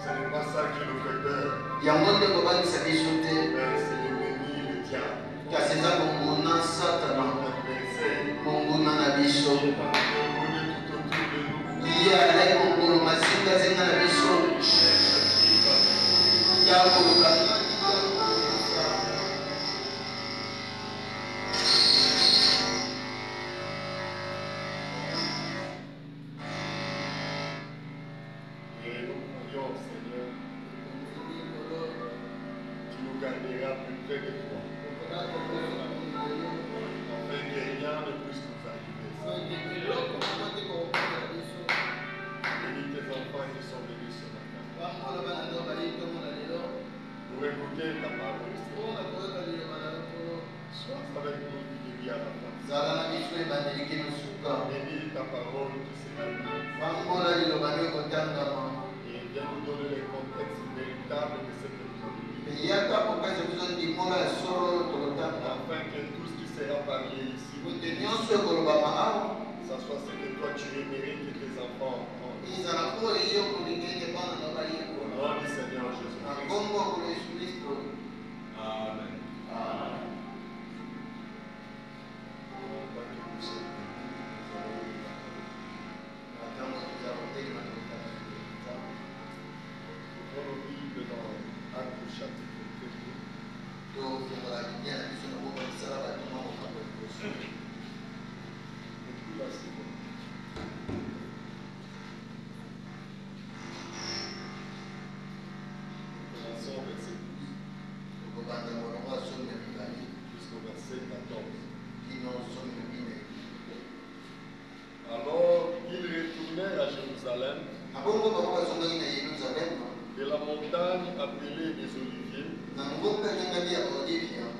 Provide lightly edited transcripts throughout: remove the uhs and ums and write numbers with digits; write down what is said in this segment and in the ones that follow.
Ce n'est pas ça qui nous fait peur. Mais c'est l'ennemi, le diable. Notre adversaire. Il est en train de rouler tout autour de nous. Et nous prions, Seigneur, tu nous garderas plus près de toi. Afin que rien ne puisse nous arriver. Bénis tes enfants qui sont venus ce matin. Pour écouter ta parole. Sois avec nous du début à la fin. Bénis ta parole qui sera nous. Et viens nous donner les contextes véritables de cette épisode. Afin que tout ce qui sera parlé ici, ça soit ce que toi tu aimerais que tes enfants entendent. Au nom du Seigneur Jésus-Christ. Amen. Ouvrons nos Bibles dans Actes chapitre 2. Commençons au verset 12 jusqu'au verset 14. Alors ils retournèrent à Jérusalem de la montagne appelée des Oliviers,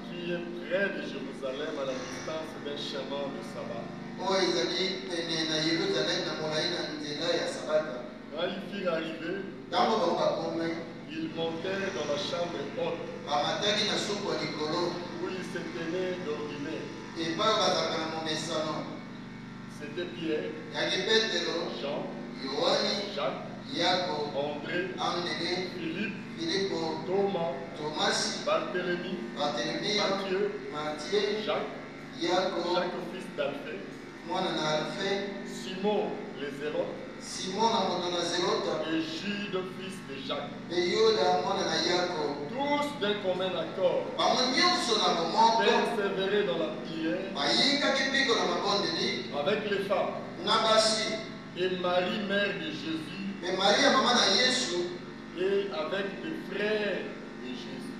qui est près de Jérusalem à la distance d'un chemin de sabbat. Quand ils firent arriver, ils montèrent dans la chambre haute où ils se tenaient d'ordinaire. C'était Pierre, Jean, Jacques, André, Philippe, Thomas, Barthélemy, Matthieu, Jacques fils d'Alphée, Simon les Zélotes, et Jude fils de Jacques. Tous d'un commun accord persévéraient dans la prière avec les femmes et Marie mère de Jésus et avec les frères de Jésus.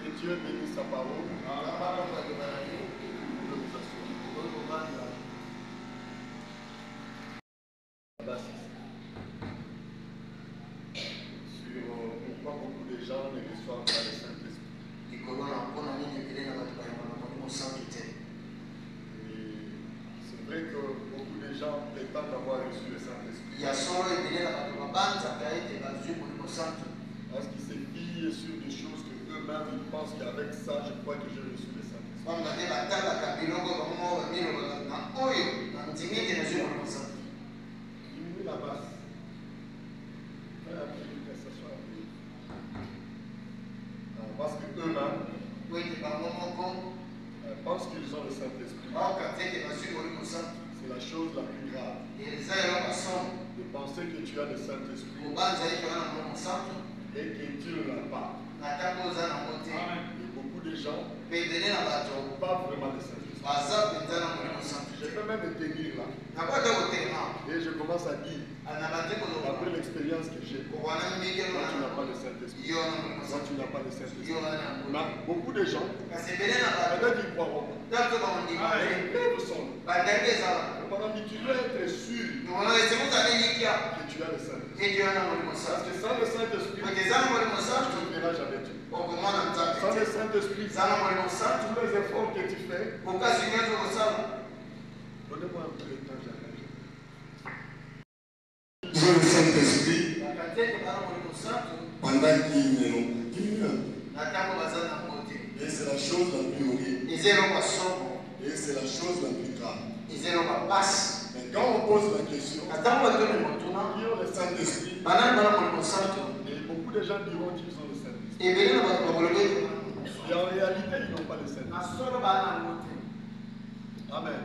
Que Dieu bénisse sa parole. Pourquoi beaucoup de gens ne reçoivent pas le Saint-Esprit? C'est vrai que beaucoup de gens prétendent avoir reçu le Saint-Esprit. Parce qu'ils se fient sur des choses que eux-mêmes ils pensent qu'avec ça, je crois que j'ai reçu le Saint-Esprit. Diminue la basse. Parce qu'eux-mêmes pensent qu'ils ont le Saint-Esprit. C'est la chose la plus grave. De penser que tu as le Saint-Esprit et que tu ne l'as pas. Et beaucoup de gens n'ont pas vraiment le Saint-Esprit. Je peux même me tenir là. Et je commence à dire, après l'expérience que j'ai, toi tu n'as pas le Saint-Esprit. Toi tu n'as pas le Saint-Esprit. Mais beaucoup de gens, peut-être qu'ils croiront pas. Lève son nom. Tu dois être sûr que tu as le Saint-Esprit. Parce que sans le Saint-Esprit, tu ne verras jamais Dieu. Sans le Saint-Esprit, tous les efforts que tu fais, donnez-moi un peu de temps, j'arrête. Ils ont le Saint-Esprit pendant qu'ils ne l'ont pas. Et c'est la chose la plus horrible. Et c'est la chose la plus grave. Mais quand on pose la question, qui ont le Saint-Esprit, et beaucoup de gens diront qu'ils ont le Saint-Esprit. Et en réalité, ils n'ont pas le Saint-Esprit. Amen.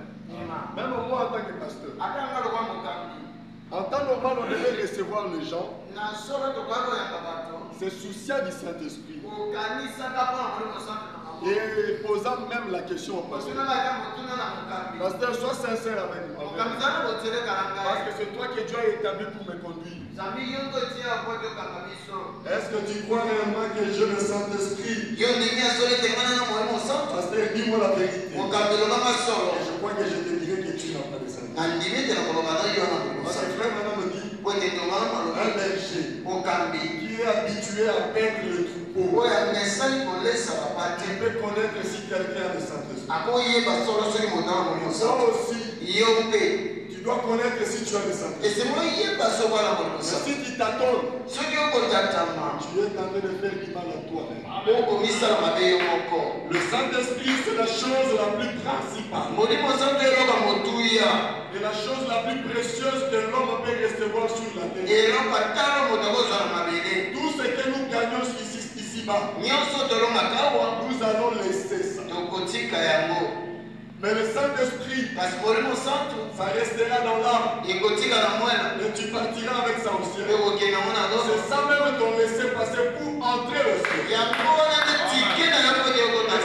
Même moi, en tant que pasteur, en temps normal, on devait recevoir les gens. C'est souciant du Saint-Esprit. Et posant même la question au pasteur. Pasteur, sois sincère avec moi. Parce que c'est toi que Dieu a établi pour me conduire. Est-ce que tu crois réellement que j'ai le Saint-Esprit? Pasteur, dis-moi la vérité. Et je crois que je te dirai que tu n'as pas le Saint-Esprit. Parce que frère maintenant me dit, un berger qui est habitué à perdre le troupeau, tu peux connaître si quelqu'un a le Saint-Esprit. Toi aussi, tu dois connaître si tu as le Saint-Esprit. Mais si tu t'attends, tu es en train de faire du mal à toi-même. Le Saint-Esprit, c'est la chose la plus principale. Et la chose la plus précieuse que l'homme peut recevoir sur la terre. Tout ce que nous gagnons ici-bas, nous allons laisser ça. Mais le Saint-Esprit, ça restera dans l'âme. Et tu partiras avec ça au ciel. C'est ça même ton laisser-passer pour entrer au ciel. Et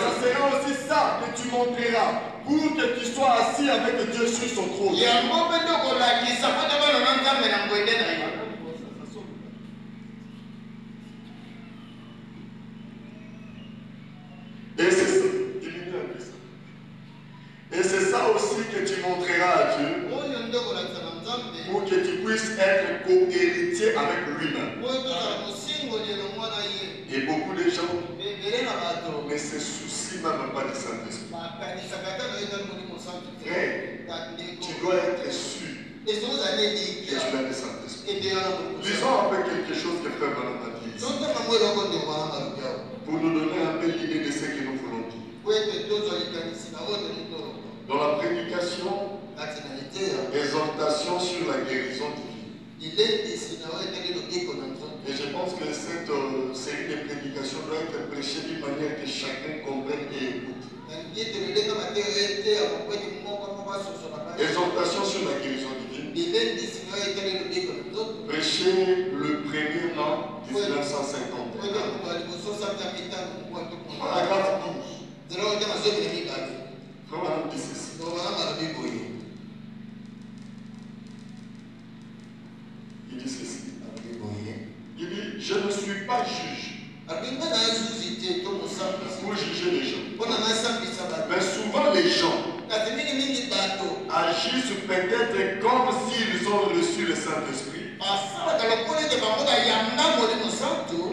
ça sera aussi ça que tu montreras pour que tu sois assis avec Dieu sur son trône. Et c'est ça. Diminue un peu ça. Et c'est ça aussi que tu montreras à Dieu pour que tu puisses être co-héritier avec lui-même. Et beaucoup de gens ne se soucient même pas du Saint-Esprit. Mais tu dois être sûr que tu as le Saint-Esprit. Lisons un peu quelque chose que Frère Manan a dit ici, pour nous donner un peu l'idée de ce que nous voulons dire. Dans la prédication, exhortation sur la guérison divine. Et je pense que cette série de prédications doit être prêchée d'une manière que chacun comprenne et écoute. Exhortation sur la guérison divine. Prêché le 1er an 1951. Paragraphe 12. Frère Madame dit ceci. Il dit ceci. Il dit, je ne suis pas juge pour juger les gens. Mais souvent les gens agissent peut-être comme s'ils ont reçu le Saint-Esprit,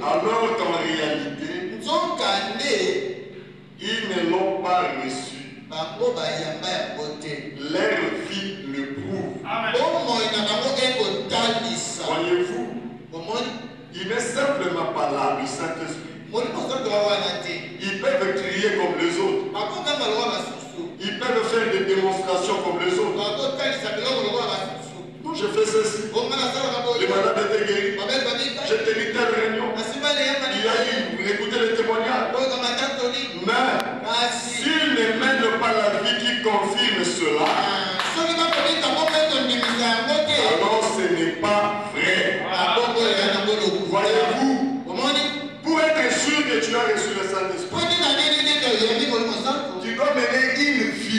alors qu'en réalité, ils ne l'ont pas reçu. Leur vie le prouve. Voyez-vous, il n'est simplement pas là, le Saint-Esprit. Ils peuvent crier comme les autres. Ils peuvent faire des démonstrations comme les autres. Donc je fais ceci. Les malades étaient guéris. J'ai tenu telle réunion. Il y a eu, écoutez les témoignages. Mais s'ils ne mènent pas la vie qui confirme cela, alors ce n'est pas vrai. Voyez-vous, pour être sûr que tu as reçu le Saint-Esprit, tu dois mener une vie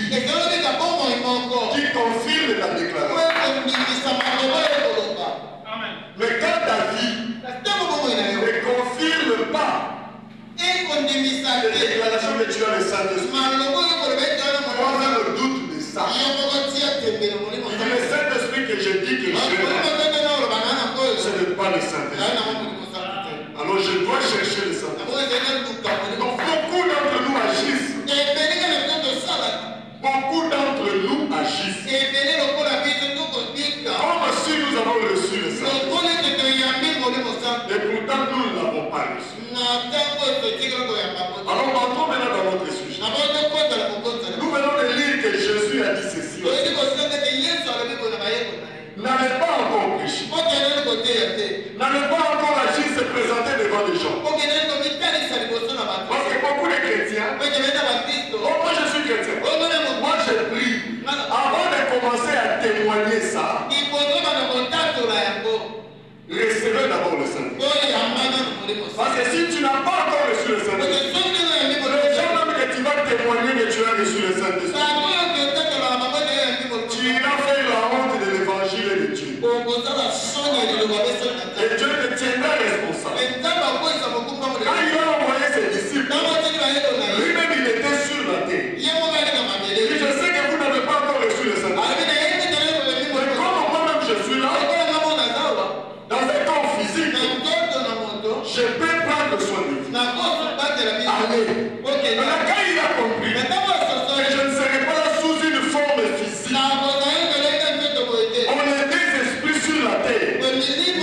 qui confirme ta déclaration. Mais quand ta vie ne confirme pas les déclarations que tu as le Saint-Esprit, moi je me doute de ça. C'est le Saint-Esprit que je dis que j'ai, ce n'est pas le Saint-Esprit. Alors je dois chercher le Saint-Esprit. Donc beaucoup d'entre nous agissent. Beaucoup d'entre nous agissent comme si nous avons reçu le Saint-Esprit. Et pourtant nous ne l'avons pas reçu. Alors entrons maintenant dans notre sujet. Nous venons de lire tu n'as pas encore reçu le Saint-Esprit, les gens même que tu vas témoigner que tu as reçu le Saint-Esprit, tu iras faire la honte de l'évangile de Dieu. Et Dieu te tiendra responsable. Quand il a envoyé ses disciples, lui-même il était sur la terre. Et je sais que vous n'avez pas encore reçu le Saint-Esprit. Mais comme moi-même je suis là, dans un corps physique, je peux prendre soin de vous. Allez. Maintenant, quand il a compris que je ne serai pas là sous une forme physique, on est des esprits sur la terre,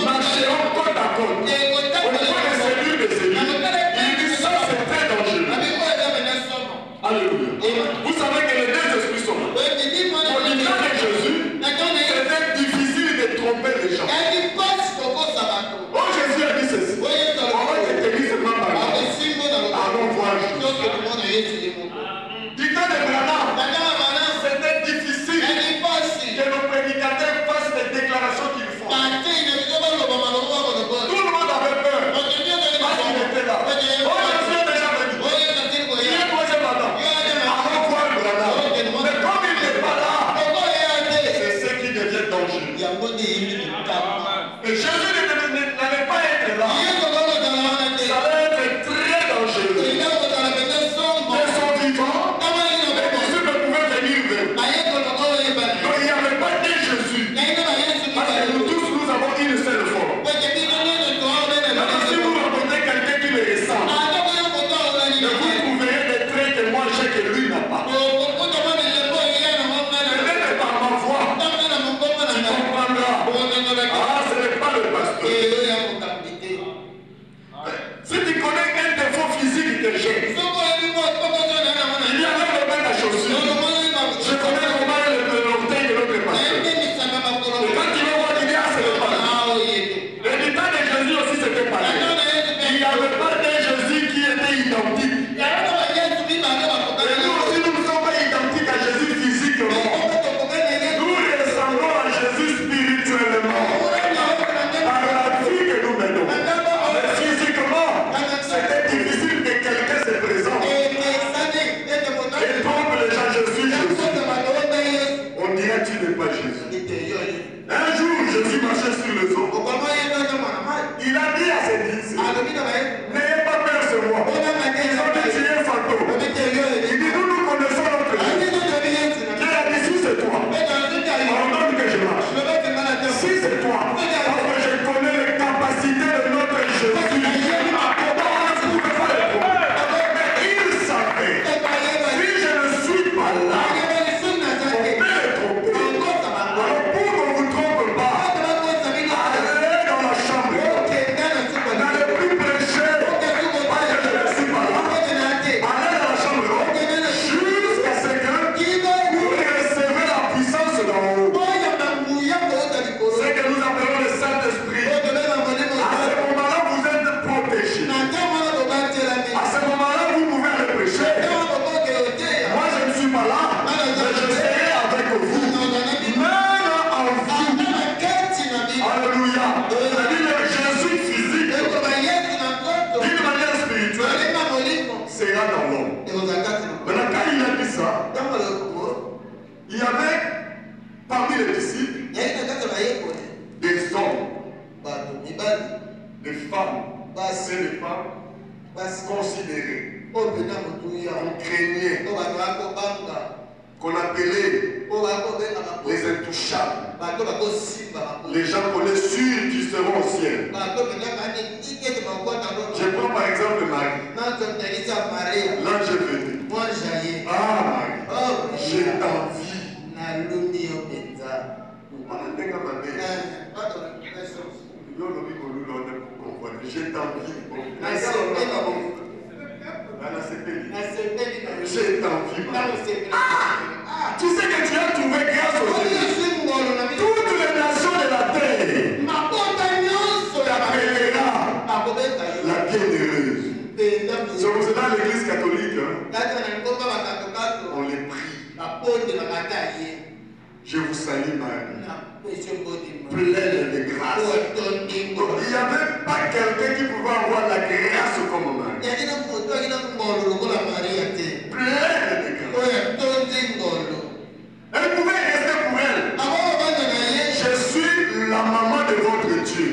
marcheront côte à côte, au point de cellules de cellules. Il dit ça, c'est très dangereux. Alléluia. Vous savez que les deux esprits sont là. Pour le temps de Jésus, c'était difficile de tromper les gens. Oh, Jésus a dit ceci. On va te tenir seulement par là. Allons voir Jésus. Du temps de Branham, c'était difficile que nos prédicateurs fassent des déclarations qu'ils font. Tout le monde avait peur parce qu'il était là. Oh, Jésus est déjà venu. Il est posé maintenant. Allons voir Branham. Mais comme il n'est pas là, c'est ce qui devient dangereux. Et Jésus n'allait pas être là. Ça allait être très dangereux. Mais son vivant, les disciples pouvaient venir vers eux. Donc il n'y avait pas de Jésus. Parce que nous tous, nous avons une seule forme. Maintenant, si vous rencontrez quelqu'un qui le ressemble, vous trouverez des traits que moi j'ai que lui n'a pas. Peut-être par ma voix, tu comprendras. Ah, ce n'est pas le pasteur. Si tu connais un défaut physique que j'ai, il y a là le bain à chaussures. Je connais comment l'orteil de l'autre pasteur. Et quand il va voir, il dit, ah, c'est le pasteur. Et du temps de Jésus aussi, c'était pareil. Il n'y avait pas de Jésus qui était identique. Et nous aussi, nous ne sommes pas identiques à Jésus physiquement. Nous ressemblons à Jésus spirituellement. Par la vie que nous menons. Mais physiquement, c'était difficile que quelqu'un se présente et trompe les gens. Je suis Jésus. On dirait tu n'es pas Jésus. Un jour, Jésus marchait sur le eau. Il a dit à ses disciples, n'ayez pas peur, c'est moi. Ils ont dit, tu es un fantôme. Il dit, nous connaissons notre Jésus. Dieu a dit, si c'est toi, ordonne que je marche. Si c'est toi, parce que je connais les capacités de notre Jésus. On ne pouvait pas le trouver. Mais il savait, si je ne suis pas là, on peut le tromper. Alors pour qu'on ne vous trompe pas, allez dans la chambre. N'allez plus prêcher parce que je ne suis pas là. Allez dans la chambre jusqu'à ce que vous recevez la puissance d'en haut. C'est que nous appelons le Saint-Esprit. À ce moment-là, vous êtes protégés. À ce moment-là, vous pouvez aller prêcher. Moi, je ne suis pas là, mais je serai avec vous. Même en vous. Alléluia. C'est-à-dire Jésus physique, d'une manière spirituelle, sera dans l'homme. Maintenant, quand il a dit ça, il y avait parmi les disciples des hommes, des femmes, c'est des femmes considérées, on craignait, qu'on appelait les intouchables. Les gens connaissent sûrs qu'ils seront au ciel. Je prends par exemple Marie. L'ange est venu. Ah Marie, j'ai envie. J'ai envie. J'ai envie. Tu sais que tu as trouvé grâce au Seigneur. Toutes les nations de la terre t'appellera la bienheureuse. C'est pour cela l'église catholique, on les prie. Je vous salue Marie, pleine de grâce. Il n'y avait pas quelqu'un qui pouvait avoir la grâce comme Marie. Pleine de grâce. Elle pouvait rester pour elle. Je suis la maman de votre Dieu.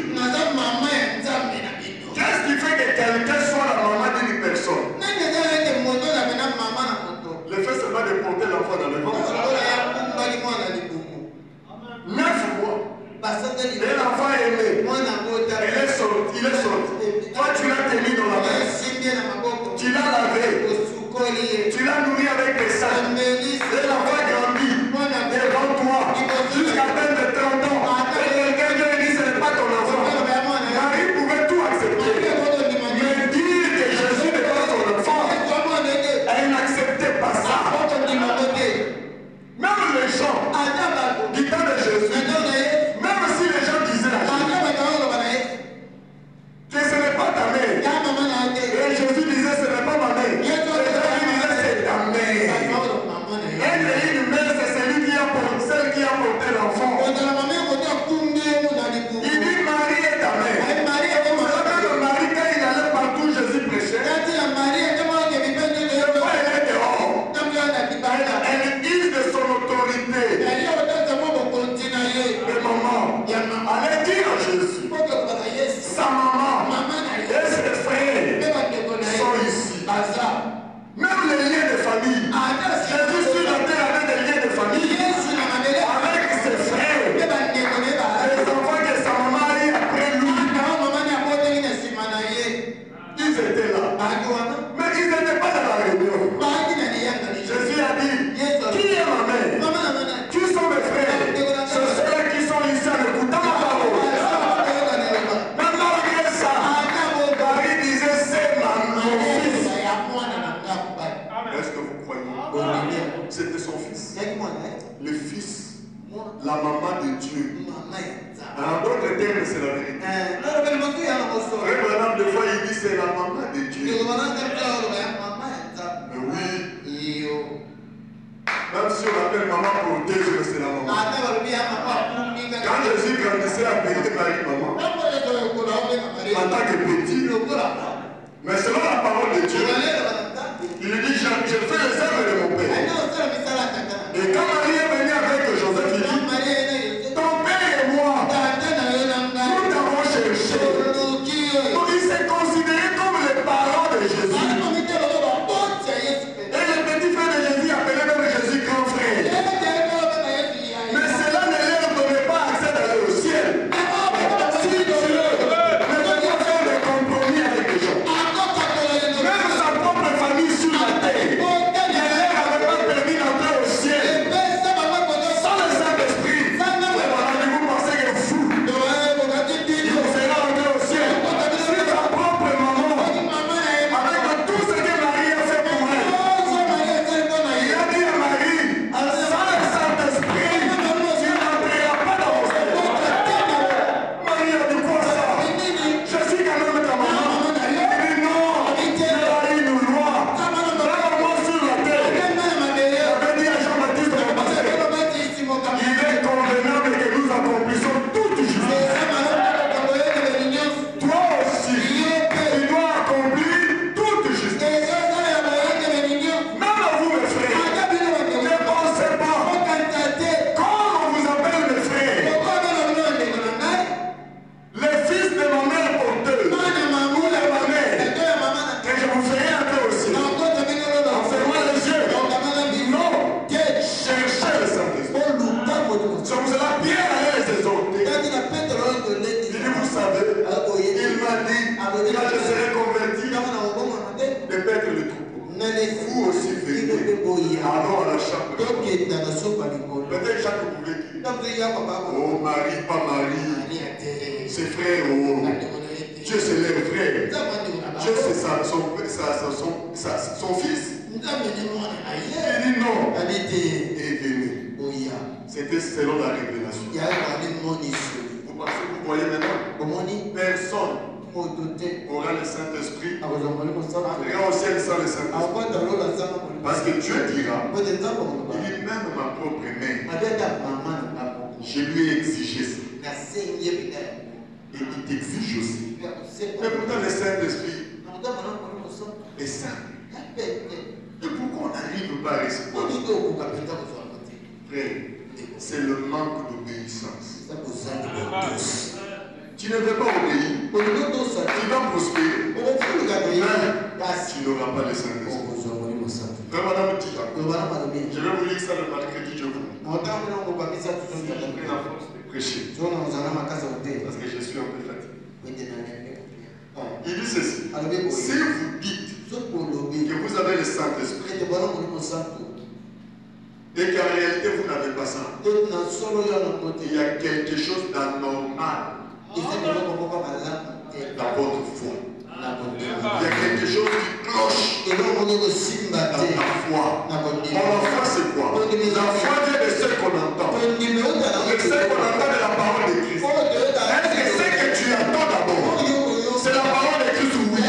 Qu'est-ce qui fait que quelqu'un soit la maman d'une personne? Le fait seulement de porter l'enfant dans le ventre. 9 mois. Et l'enfant est né. Il est sorti. Toi, tu l'as tenu dans la main. Tu l'as lavé. Tu l'as nourri avec des sangs. Et l'enfant grandit devant toi jusqu'à peine de 30 ans. Et quelqu'un vient et dit ce n'est pas ton enfant. Marie pouvait tout accepter. Mais dire que Jésus n'est pas son enfant, elle n'acceptait pas ça. Même les gens du temps de Jésus, même si les gens disaient à Jésus que ce n'est pas ta mère, et Jésus disait ce n'est pas ma mère, et Jésus disait c'est ta mère. Être une mère, c'est celle qui a porté l'enfant. Il dit Marie est ta mère. C'est là que le mari, quand il allait partout, Jésus prêchait. Le roi est dehors. Elle use de son autorité. Mais maman, allez dire à Jésus, sa maman et ses frères sont ici. Même les liens de famille. Jésus sur la terre avait des liens de famille. Avec ses frères. Les enfants que sa maman a eu après lui. Ils étaient là. Mais ils n'étaient pas dans la réunion. Jésus a dit, qui est ma mère? Qui sont mes frères? Ce sont ceux qui sont ici en écoutant ma parole. Mais malgré ça, Marie disait, c'est mon fils. Est-ce que vous croyez? C'était son fils. Le fils, la maman de Dieu. En d'autres termes, c'est la vérité. Frère Branham, des fois, il dit c'est la maman de Dieu. Mais oui. Même si on appelle maman protège, mais c'est la maman. Quand Jésus grandissait, appelait Marie maman. En tant que petit. Mais selon la parole de Dieu, il lui dit, je fais les œuvres de mon Père. Et quand Marie est venue avec Joseph, il dit, ton Père et moi, nous t'avons cherché. Donc il s'est considéré comme les parents de Jésus. Et le petit frère de Jésus appelait même Jésus grand frère. Mais cela ne leur donnait pas accès d'aller au ciel. Si Dieu ne veut pas faire des compromis avec les gens, même sa propre famille sur la terre, ne leur avait pas permis d'entrer au ciel. Sans le Saint-Esprit, vous pensez que fou, il vous fera entrer au ciel. Si sa propre maman, avec tout ce que Marie a fait pour elle, il a dit à Marie, sans le Saint-Esprit, tu n'entreras pas dans mon ciel. Marie a dit quoi ça? Je suis quand même ta maman. Il dit non, il a une loi. Là-bas sur la terre, j'avais dit à Jean-Baptiste mon pasteur, il est convenable que nous accomplissions toute justice. Toi aussi, tu dois accomplir toute justice. Même vous, mes frères, ne pensez pas, quand on vous appelle mes frères, les fils de ma mère porteuse, ou de ma mère, que je vous ferai entrer aussi. En fermant les yeux. Non, cherchez le Saint-Esprit. C'est pour cela Pierre allait les exhorter. Il dit, vous savez, il m'a dit, quand je serai converti, de perdre le troupeau. Vous aussi venez. Allons à la chambre. Peut-être Jacques pouvait dire, oh Marie, pas Marie. Ses frères, oh. Dieu c'est leur frère. Dieu c'est son fils. Il dit non. Et venez. C'était selon la révélation. Vous pensez, vous voyez maintenant, personne aura le Saint-Esprit, ira au ciel sans le Saint-Esprit. Parce que Dieu dira, il dit même ma propre mère, je lui ai exigé ça. Et il t'exige aussi. Mais pourtant le Saint-Esprit est simple. Et pourquoi on n'arrive pas à recevoir? Frère, c'est le manque d'obéissance. Tu ne veux pas obéir, tu vas prospérer. Mais tu n'auras pas le Saint-Esprit. Madame dit, je vais vous lire ça le mercredi, je vous. J'ai pris la force de prêcher. Parce que je suis un peu fatigué. Il dit ceci. Si vous dites que vous avez le Saint-Esprit et qu'en réalité vous n'avez pas ça, il y a quelque chose d'anormal dans votre foi. Il y a quelque chose qui cloche dans ta foi. La foi c'est quoi? La foi vient de ce qu'on entend. De ce qu'on entend de la parole de Christ. Est-ce que ce que tu entends d'abord, c'est la parole de Christ? Oui.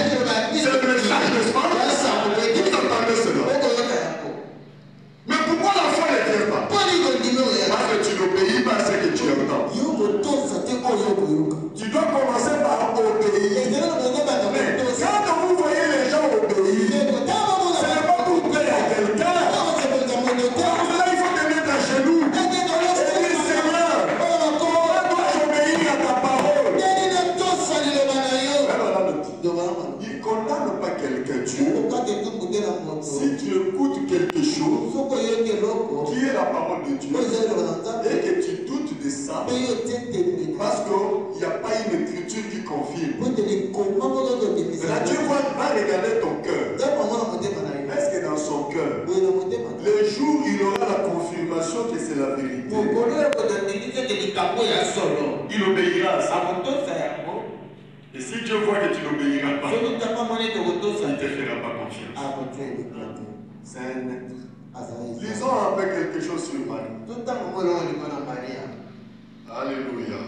C'est le message, n'est-ce pas? Vous entendez cela? Mais pourquoi la foi ne vient pas? Parce que tu n'obéis pas à ce que tu entends. Tu dois commencer par obéir. Mais quand vous voyez les gens obéir, ce n'est pas pour plaire à quelqu'un. Pour cela, il faut te mettre à genoux et dire Seigneur, comment dois-je obéir à ta parole? Il ne condamne pas quelqu'un. Si tu écoutes quelque chose qui est la parole de Dieu et que tu doutes de ça, parce qu'il n'y a pas une écriture qui confirme. Là, Dieu va regarder ton cœur. Est-ce que dans son cœur, le jour il aura la confirmation que c'est la vérité, il obéira à ça. Et si Dieu voit que tu n'obéiras pas, il ne te fera pas confiance. Lisons un peu quelque chose sur Marie. Alléluia.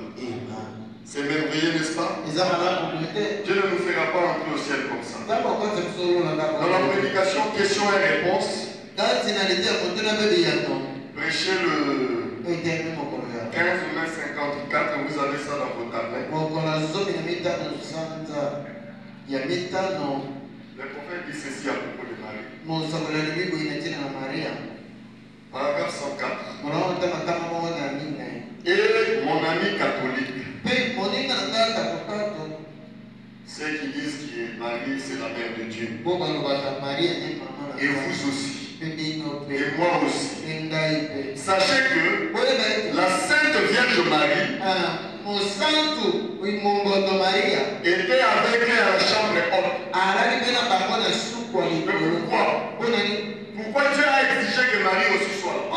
C'est merveilleux, n'est-ce pas? Dieu ne nous fera pas entrer au ciel comme ça. Dans la prédication, questions et réponses, prêchez le 15 mai 54, vous avez ça dans vos tablettes. Le prophète dit ceci à propos de Marie. Paragraphe 104. Et mon ami catholique, ceux qui disent que Marie c'est la mère de Dieu, et vous aussi, et moi aussi, sachez que la Sainte Vierge Marie était avec elle à la chambre haute. Pourquoi Dieu a exigé que Marie aussi soit là?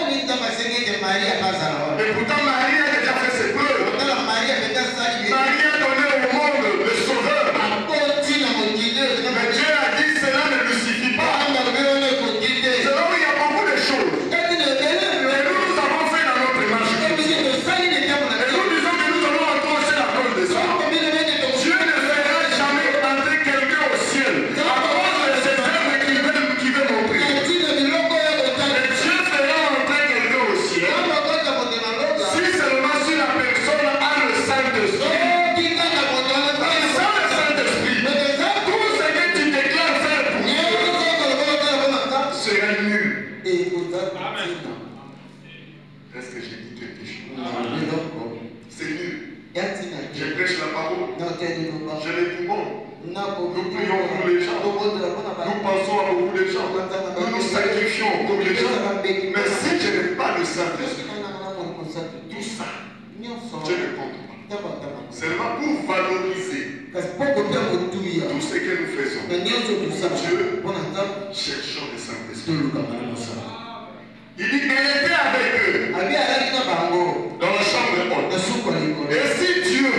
Et pourtant Marie a déjà fait ses preuves. Marie a donné au monde le sauveur. Mais Dieu a dit cela ne lui suffit pas. C'est là où il y a beaucoup de choses. Et nous avons fait dans notre marche. Et nous disons que nous allons accrocher la cause de ça. Dieu ne fera jamais entrer quelqu'un au ciel à cause de ces œuvres qui veut montrer. Mais Dieu fera entrer quelqu'un au ciel si seulement si la personne a le Saint-Esprit. Est-ce que j'ai dit quelque chose? C'est nul. Je prêche la parole. Je les poumons. Nous prions pour les gens. Nous pensons à beaucoup de gens. Nous nous sacrifions pour les gens. Mais si je n'ai pas le Saint-Esprit, tout ça, je ne compte pas. Seulement pour valoriser tout ce que nous faisons. Dieu, cherchons le Saint-Esprit. Il dit qu'elle était avec eux dans la chambre haute. Et si Dieu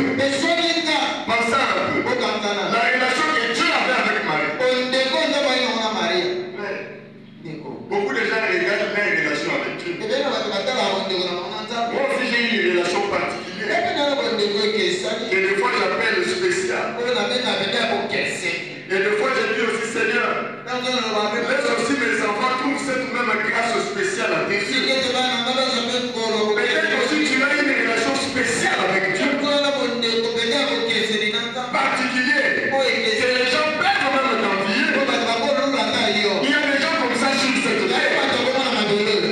pensait un peu la relation que Dieu avait avec Marie, beaucoup de gens regardent leur relation avec Dieu. Moi aussi j'ai une relation particulière que des fois j'appelle spéciale. Laisse aussi mes enfants trouvent cette même grâce spéciale à tes yeux. Peut-être aussi tu as une relation spéciale avec Dieu. Particulier. Que les gens peuvent même t'envier. Il y a des gens comme ça sur cette terre.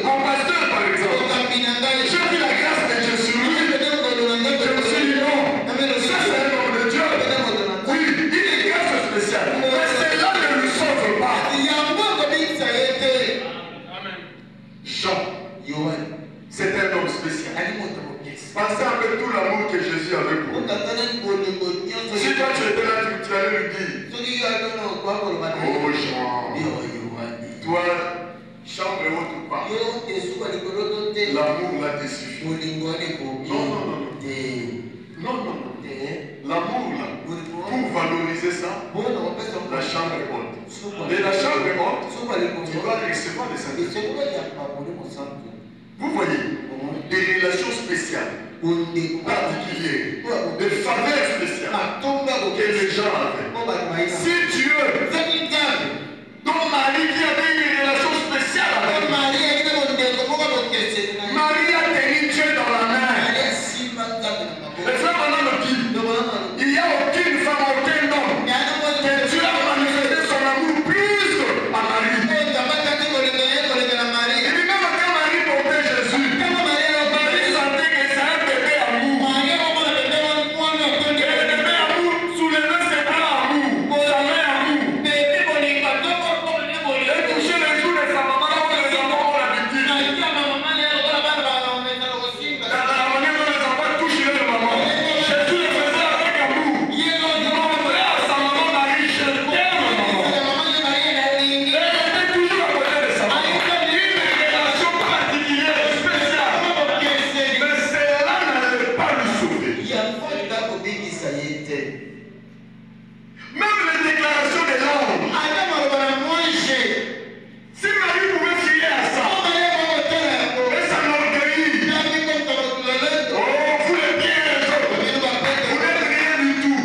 En pasteur par exemple. J'ai vu la grâce de Jésus. Je me suis dit non. Ça c'est un homme de Dieu. Oui, il est grâce spéciale. Mais cela ne lui sauve pas. Jean, c'est un homme spécial. Pensez avec tout l'amour que Jésus avait pour lui. Si toi tu étais là, tu allais lui dire, oh Jean, toi, chambre haute ou pas, l'amour là te suffit. Non. L'amour là, pour valoriser ça, la chambre est haute. Et la chambre est haute, tu dois recevoir les sacrifices. Vous voyez, des relations spéciales, particulières, des faveurs spéciales que les gens avaient. Si Dieu, ton mari qui avait une relation spéciale avec Marie a tenu Dieu dans la main. Les frères maintenant me disent, il n'y a aucune femme, aucun homme que Dieu a manifesté son amour plus à Marie. Il dit même quand Marie portait Jésus, Marie sentait que c'est un bébé amour. Et le bébé amour soulevait ses bras amour, sa main amour. Et toucher les joues de sa maman comme les enfants ont l'habitude. La manière dont les enfants touchent leur maman. Jésus le faisait avec amour. Il montrait à sa maman Marie, je t'aime maman. Et elle était toujours à côté de sa maman. Une relation particulière, spéciale. Mais cela n'allait pas lui sauver. Même les déclarations de l'ange. Si Marie pouvait fier à ça, et ça l'orgueillit. Oh, vous les bien les autres. Vous n'êtes rien du tout.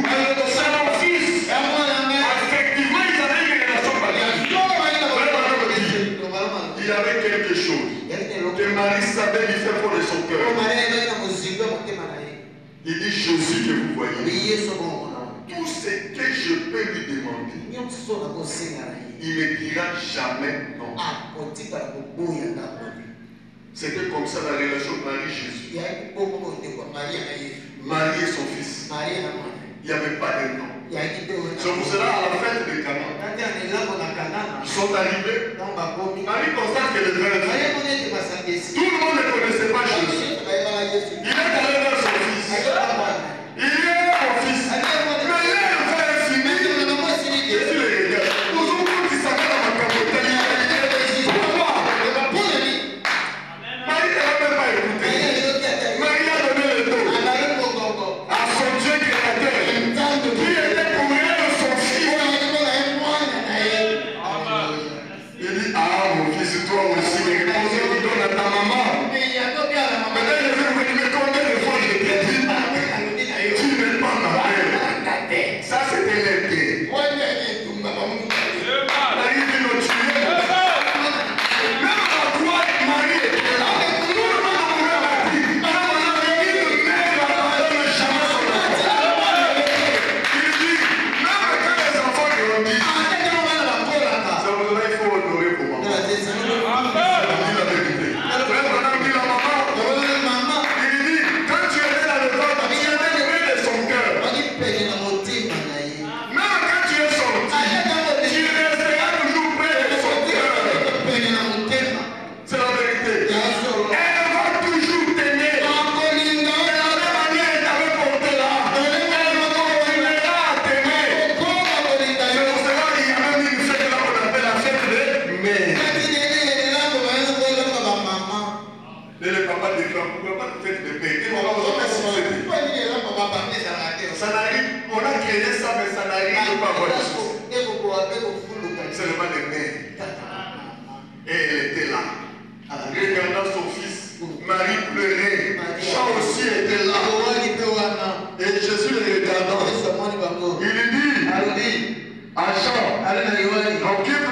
C'est mon fils. Effectivement, ils avaient une relation particulière. Il y avait quelque chose que Marie savait lui faire fort de son cœur. Il dit Jésus que vous voyez. Tout ce que je peux lui demander, il ne dira jamais non. C'était comme ça la relation Marie-Jésus. Marie et son fils. Il n'y avait pas de nom. C'est pour cela à la fête de Cana, ils sont arrivés. Marie constate que les frères, tout le monde ne connaissait pas Jésus. Il est allé vers son fils. Il est mon fils. Mais il est un frère fini. Jésus le regarde. Aujourd'hui, il s'appelle dans ma communauté. Pourquoi? Marie ne l'a même pas écouté. Marie a donné le dos à son Dieu créateur. Qui était pour elle son fils. Il dit, ah mon fils, toi aussi, les réponses que tu donnes à ta maman. Peut-être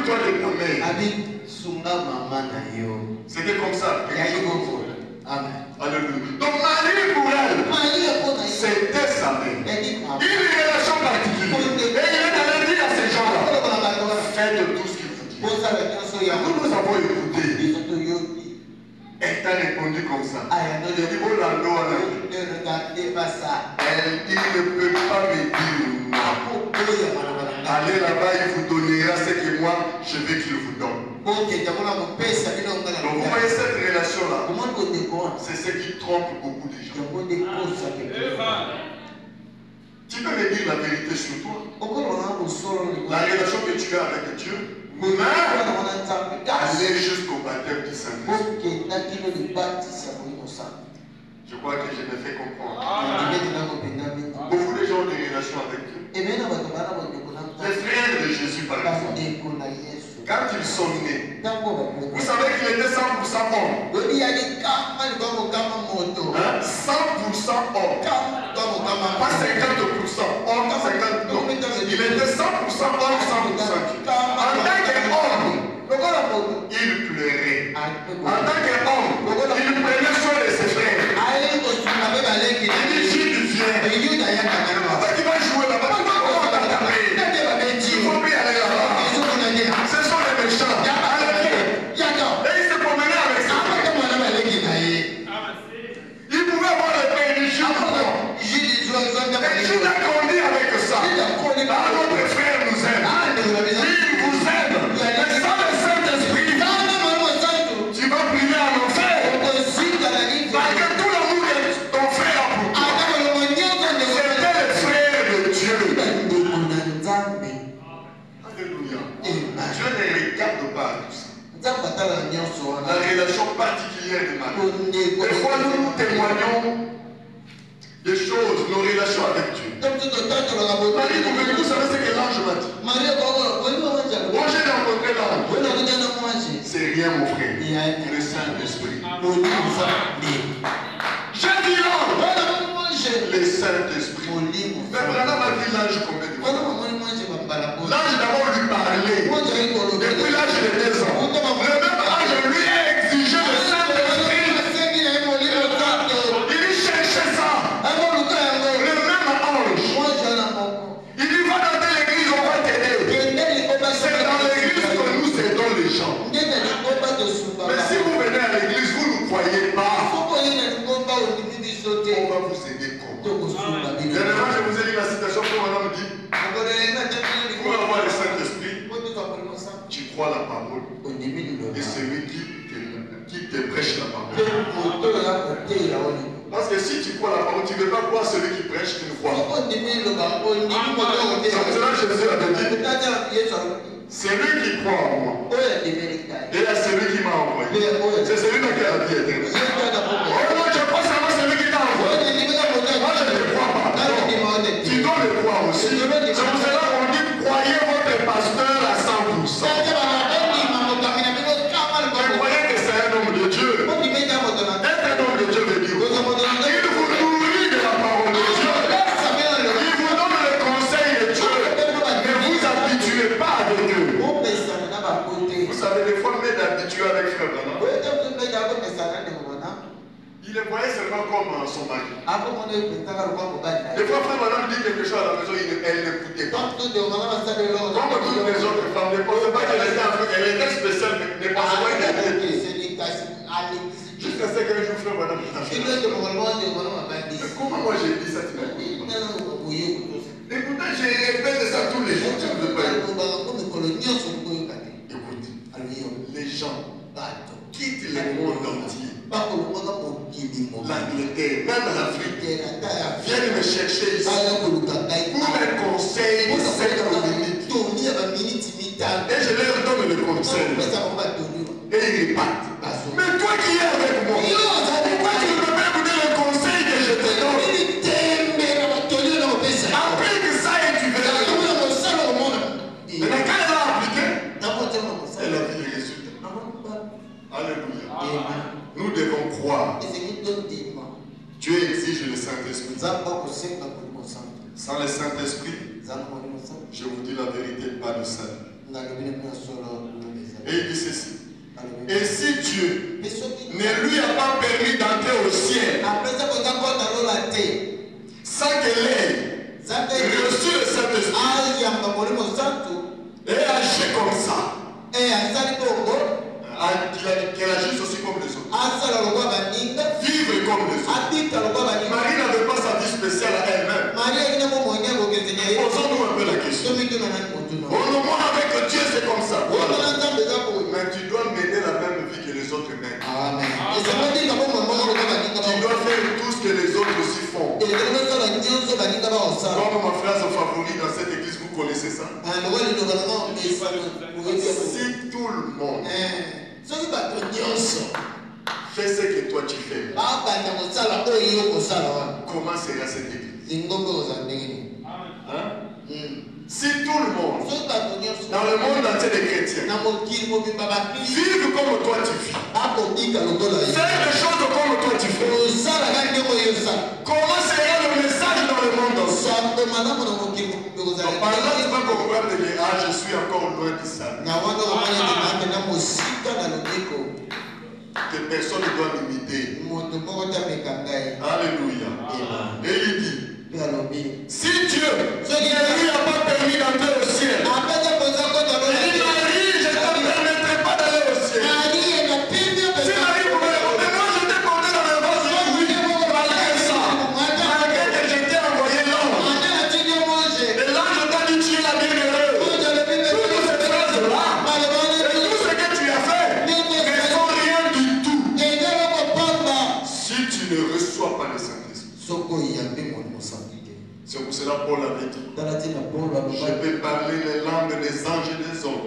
occupe-toi de ta mère. C'était comme ça. Amen. Alléluia. Donc Marie pour elle, c'était sa mère. Une relation particulière. Et il est allé dire à ces gens-là, faites tout ce qu'il vous dit. Nous avons écouté. Elle t'a répondu comme ça. Il dit, oh là, ne regardez pas ça. Il ne peut pas me dire non. Allez là-bas, il vous donnera ce que moi, je veux qu'il vous donne. Donc vous voyez cette relation-là, c'est ce qui trompe beaucoup de gens. Tu peux me dire la vérité sur toi. La relation que tu as avec Dieu, aller jusqu'au baptême du Saint-Esprit. Je crois que je me fais comprendre. Beaucoup de gens ont des relations avec Dieu. Les frères de Jésus, par exemple, quand ils sont nés, vous savez qu'il était 100% homme. 100% homme. Pas 50%. Homme, 50%. Non. Il était 100% homme, 100% Dieu. En tant qu'homme, il pleurait. En tant qu'homme, il prenait soin de ses frères. Il dit, Jude, viens. Tu vas jouer là-bas. Tu vas comment t'attraper. Il faut plus aller là-bas. Ce sont les méchants. Et il se promenait avec ses frères. Il pouvait avoir le pain du Jude. Et Jude a grandi avec ça. Ah, notre frère nous aime. Il vous aime. Mais sans le Saint-Esprit, tu vas priver en enfer. Parce que tout l'amour que ton frère a pour toi, c'était le frère de Dieu. Alléluia. Dieu ne regarde pas tout ça. La relation particulière de Marie. Des fois, nous témoignons des choses, nos relations avec Dieu. Marie, vous savez ce que l'ange m'a dit. Moi, j'ai rencontré l'ange. C'est rien, mon frère. Le Saint-Esprit. J'ai dit l'ange. Le Saint-Esprit. Mais maintenant, ma vie, l'ange combien de fois? L'ange d'abord lui parlait. Depuis l'âge de 2 ans. Le même ange lui a exigé le Saint-Esprit. Il cherchait ça. Le même ange. Il lui va dans telle église, on va t'aider. C'est dans l'église que nous aidons les gens. Mais si vous venez à l'église, vous ne croyez pas. On va vous aider comment? Dernièrement, je vous ai dit la citation que madame dit. Pour avoir le Saint-Esprit, tu crois la parole. Et celui qui te prêche la parole. Parce que si tu crois la parole, tu ne veux pas croire celui qui prêche, tu ne crois pas. C'est pour cela que Jésus avait dit, celui qui croit en moi, et à celui qui m'a envoyé, c'est celui qui a la vie éternelle. Oh non, je crois seulement celui qui t'a envoyé. Moi, je ne crois pas. Tu dois le croire aussi. C'est pour cela qu'on dit, croyez votre pasteur à 100%. Mais croyez que c'est un homme de Dieu. Être un homme de Dieu veut dire, il vous nourrit de la parole de Dieu. Il vous donne le conseil de Dieu. Ne vous habituez pas avec eux. Vous savez, des fois, m'être habitué avec frère Bernard. Il le voyait seulement comme son mari. Des fois, frère Bernard dit quelque chose à la maison, elle n'écoutait pas. Comme toutes les autres femmes, ne pensez pas qu'elle était spéciale, ne pensez pas qu'elle était. Jusqu'à ce qu'un jour, frère Bernard dit, comment moi j'ai dit ça, tu m'as dit? Et pourtant, je répète ça tous les jours, tu ne veux pas écouter. Écoute, les gens quittent le monde entier. L'Angleterre, même l'Afrique, viennent me chercher ici pour mes conseils de 5 minutes. Et je leur donne le conseil. Et ils repartent. Mais toi qui es avec moi, pourquoi tu ne peux pas écouter le conseil que je te donne? Applique ça et tu verras. Mais quand elle va appliquer, elle a vu les résultats. Alléluia. Nous devons croire. Dieu exige le Saint-Esprit. Sans le Saint-Esprit, je vous dis la vérité, pas de salut. Et il dit ceci. Et si Dieu ne lui a pas permis d'entrer au ciel sans qu'elle ait reçu le Saint-Esprit et agit comme ça, qu'elle agisse aussi comme les autres, vivre comme les autres. Marie n'avait pas sa vie spéciale à elle-même. Posons-nous un peu la question. Au moment avec Dieu, c'est comme ça. Voilà. Mais tu dois mener la même vie que les autres mènent. Amen. Tu dois faire tout ce que les autres aussi font. Comme ma phrase favorite dans cette église, vous connaissez ça? Si tout le monde fait ce que toi tu fais, comment sera cette église? Hein? Si tout le monde, dans le monde entier des chrétiens, vivent comme toi tu vis, faire les choses comme toi tu fais, comment sera le message dans le monde entier? Par là, tu vas comprendre que je suis encore loin de ça. Que personne ne doit m'imiter. Alléluia. Et il dit, si Dieu ne lui a pas permis d'entrer au ciel, il dit, Marie, je ne te permettrai pas d'aller au ciel. Si Marie pouvait répondre, moi je t'ai porté dans le ventre, oui, malgré ça, malgré que je t'ai envoyé l'ange, et l'ange t'a dit tu es la bienheureuse. Toutes ces phrases-là, et tout ce que tu as fait, ne sont rien du tout. Si tu ne reçois pas le Saint-Esprit. C'est pour cela Paul avait dit, je peux parler les langues des anges et des hommes.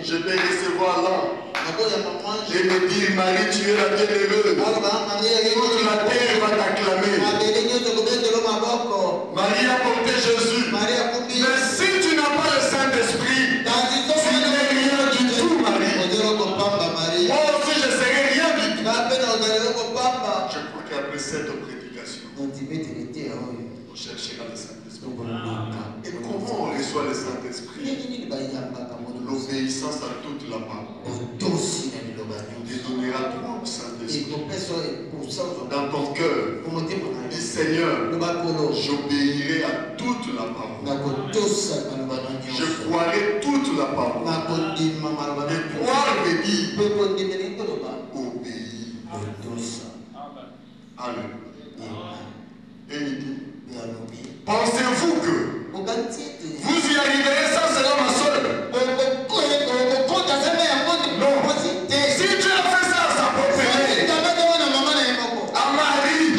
Je peux recevoir l'ange et me dire, Marie, tu es la bienheureuse. Toute la terre va t'acclamer. Marie a porté Jésus. Mais si tu n'as pas le Saint-Esprit, tu n'es rien du tout, Marie. Moi aussi, je ne serai rien du tout. Je crois qu'après cette prédication, on cherchera le Saint-Esprit. Et comment on reçoit le Saint-Esprit? L'obéissance à toute la parole. Il donnera toi au Saint-Esprit. Dans ton cœur, dis Seigneur, j'obéirai à toute la parole. Je croirai toute la parole. Et croire veut dire obéir. Alléluia. Et il dit, pensez-vous que vous y arriverez sans cela, ma soeur? Non. Si Dieu a fait ça à sa propre mère, à Marie,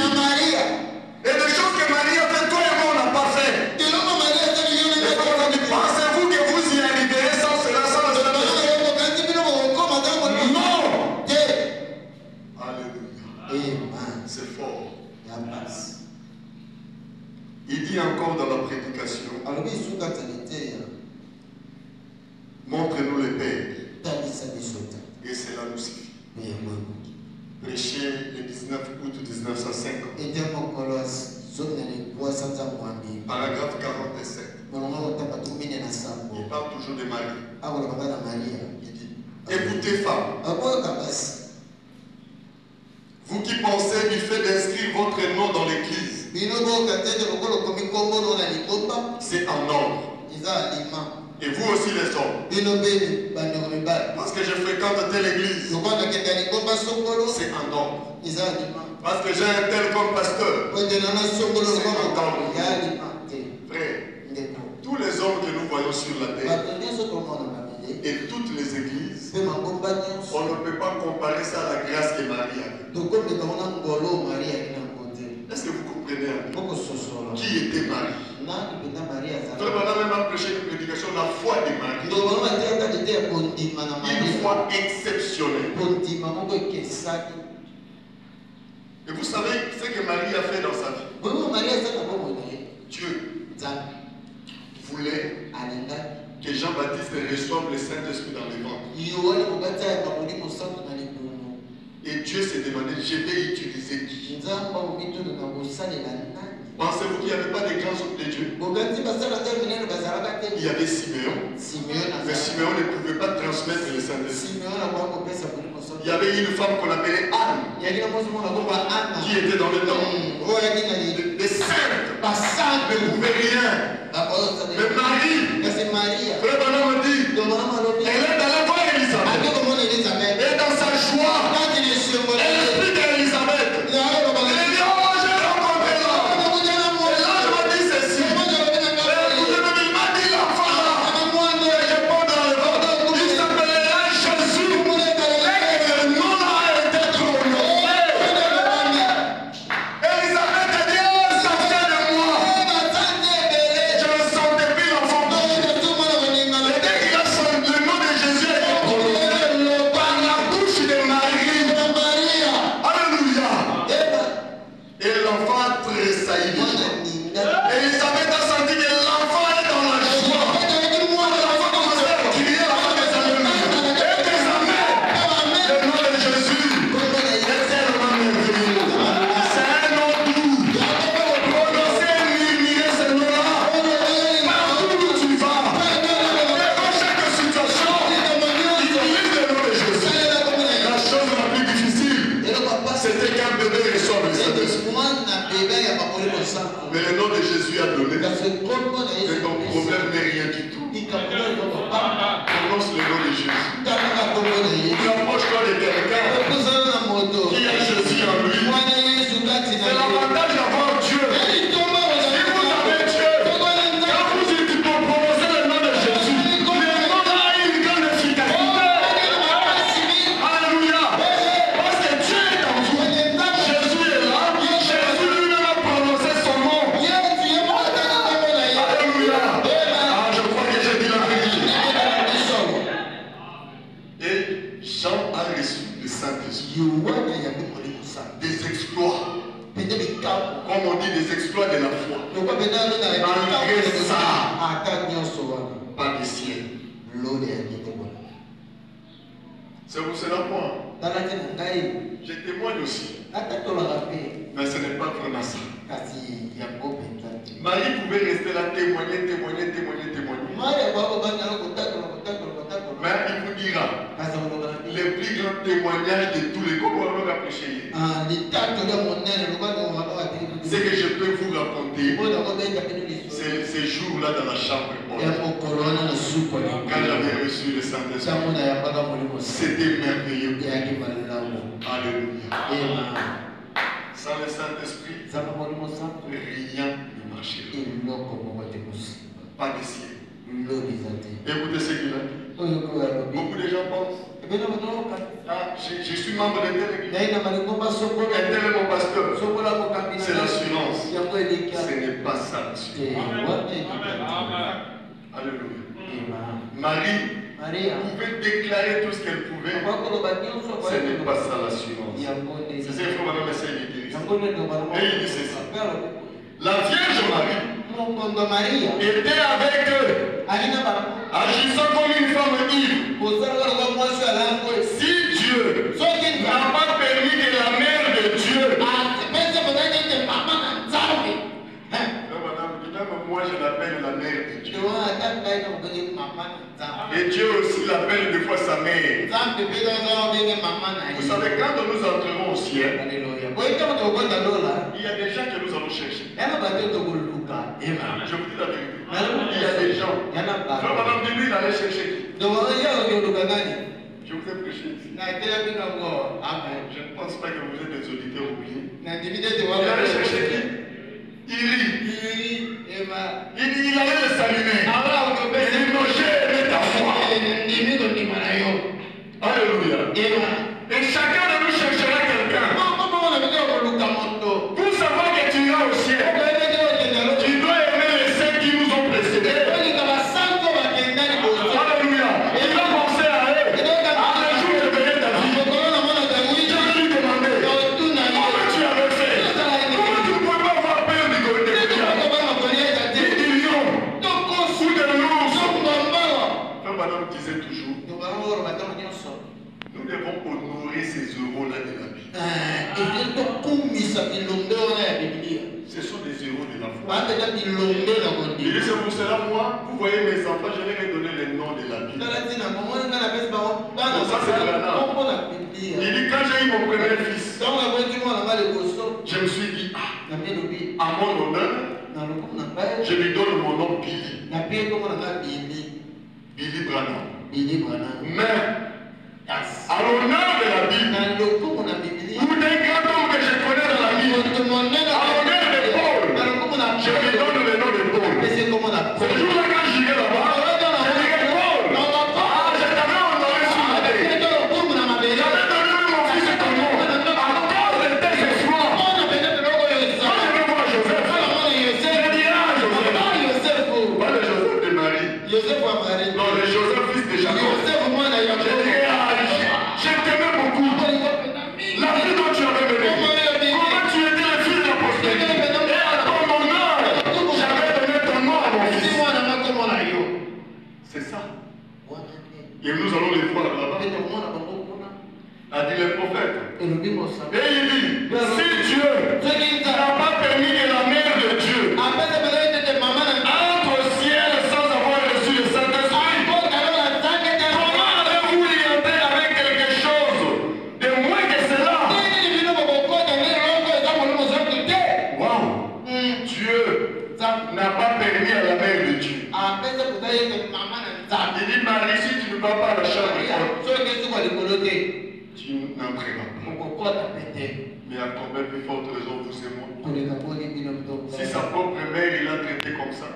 et des choses que Marie a fait, toi et moi on n'a pas fait. Pensez-vous que vous y arriverez sans cela, sans cela? Non. Alléluia. C'est fort. Il dit encore dans la prédication, montre-nous le Père. Et cela nous suffit. Prêché le 19 août 1950. Paragraphe 47. Il parle toujours de Marie. Il dit, écoutez femme, vous qui pensez du fait d'inscrire votre nom dans l'église, c'est en ordre. Et vous aussi les hommes. Parce que je fréquente telle église, c'est en ordre. Parce que j'ai un tel comme pasteur, c'est en ordre. Frère, tous les hommes que nous voyons sur la terre et toutes les églises, on ne peut pas comparer ça à la grâce que Marie a. Est-ce que vous comprenez qui était Marie? Frère, on a même prêché une prédication, la foi de Marie. Une foi exceptionnelle. Et vous savez ce que Marie a fait dans sa vie? Dieu voulait que Jean-Baptiste reçoive le Saint-Esprit dans les ventres. Et Dieu s'est demandé, je vais utiliser qui? Pensez-vous qu'il n'y avait pas de grands hommes de Dieu? Il y avait Siméon. Mais Siméon ne pouvait pas transmettre le Saint-Esprit. Il y avait une femme qu'on appelait Anne, qui était dans le temple. Des saintes ne pouvaient rien. Mais Marie, frère Branham dit, elle est allée voir Élisabeth. Et dans sa joie, elle explique à Élisabeth. Elle dit, oh, j'ai rencontré l'homme. Et là, je me dis ceci. Il m'a dit l'enfant là. Et je prends dans le ventre. Il s'appellera Jésus. Et le nom là a été prononcé. Élisabeth a dit, oh, ça vient de moi. Je ne sentais plus l'enfant bouger. Et dès qu'il a son, le nom de Jésus a été prononcé par la bouche de Marie. Alléluia. Et l'enfant a tressailli de joie. Élisabeth a senti que l'enfant est dans la joie. L'enfant commençait à crier la voix des Alléluia. Et des Amen. Le nom de Jésus est tellement merveilleux. C'est un nom doux. Prononcer et murmurer ce nom-là. Partout où tu vas. Et dans chaque situation, utilise le nom de Jésus. La chose la plus difficile, c'était qu'un bébé reçoive le Saint-Esprit. Mais le nom de Jésus a donné que ton problème n'est rien du tout. Prononce le nom de Jésus. Rapproche-toi de quelqu'un qui a Jésus en lui. C'est l'avantage d'avoir Dieu. Si vous avez Dieu, quand vous prononcez le nom de Jésus, le nom a une grande efficacité. Alléluia. Parce que Dieu est en vous. Jésus est là. Jésus lui-même a prononcé son nom. Alléluia. Ah, je crois que j'ai dit la vérité. Et Jean a reçu le Saint-Esprit. Des exploits. Comme on dit, des exploits de la foi. Malgré ça, pas de ciel. C'est pour cela moi. Je témoigne aussi. Mais ce n'est pas vraiment ça. Marie pouvait rester là, témoigner. Mais il vous dira, le plus grand témoignage de tous les copains à prêcher, c'est que je peux vous raconter ces jours-là dans la chambre haute. Quand j'avais reçu le Saint-Esprit, c'était merveilleux. Alléluia. Sans le Saint-Esprit, rien ne marcherait. Pas de ciel. Écoutez ce qu'il a dit. Beaucoup de gens pensent, ah, je suis membre de telle église. Et tel est mon pasteur. C'est l'assurance. Ce n'est pas ça l'assurance. Alléluia. Marie pouvait déclarer tout ce qu'elle pouvait. Ce n'est pas ça l'assurance. C'est ça qu'il faut maintenant essayer de dire. Et il dit ceci. La Vierge Marie était avec eux, agissant comme une femme ivre. Si Dieu n'a pas permis que la mère de Dieu, moi je l'appelle la mère de Dieu. Et Dieu aussi l'appelle des fois sa mère. Vous savez, quand nous entrerons au ciel, il y a des gens que nous allons chercher. Je vous dis la vérité. Il y a des gens. Frère Madame Dini, il allait chercher qui? Je vous ai prêché ici. Je ne pense pas que vous êtes des auditeurs oubliés. Il allait chercher qui? Iri. Il allait le saluer. Il dit non, j'ai aimé ta foi. Alléluia. Et chacun de nous cherchera quelqu'un. Pour savoir que tu iras au ciel, tu dois aimer les saints qui nous ont précédés. Alléluia. Il va penser à eux. Un jour, je verrai ta vie. Je vais lui demander comment tu avais fait. Comment tu ne pouvais pas avoir peur du côté de Dieu. Des lions ou de l'ours. Frère Madame disait toujours, nous devons honorer ces euros-là de la Bible. Ce sont des héros de la foi. Il dit c'est pour cela, moi, vous voyez mes enfants, je vais les donner les noms de la Bible. Donc ça c'est Branham. Il dit quand j'ai eu mon premier fils, je me suis dit, à mon honneur, je lui donne mon nom Billy. Billy Branham. Mais à l'honneur de la Bible, ou des grands hommes que je connais dans la Bible, à l'honneur de Paul, je lui donne le nom de Paul. Ce jour-là, quand j'irai là-bas, je dirai Paul. Ah, je t'avais honoré sur la tête. J'avais donné mon fils ton nom. À cause de tes exploits. Quand je vais voir Joseph, je dirai à Joseph. Pas le Joseph de Marie. Non, le Joseph fils de Jacob. Je dirai à je t'aimais beaucoup. La vie dont tu avais mené. Comment tu étais le fils de la prospérité. Et à ton honneur, j'avais donné ton nom à mon fils. C'est ça. Et nous allons les voir là-bas. A dit le prophète. Et il dit, si Dieu n'a pas permis que la mère de Dieu entre au ciel sans avoir reçu le Saint-Esprit, comment allez-vous y entrer avec quelque chose de moins que cela? Waouh! Dieu n'a pas permis à la mère de Dieu. Il dit, Marie, si tu ne vas pas à la chambre, tu n'entreras pas. Mais à combien plus forte raison vous et moi? Si sa propre mère, il l'a traité comme ça.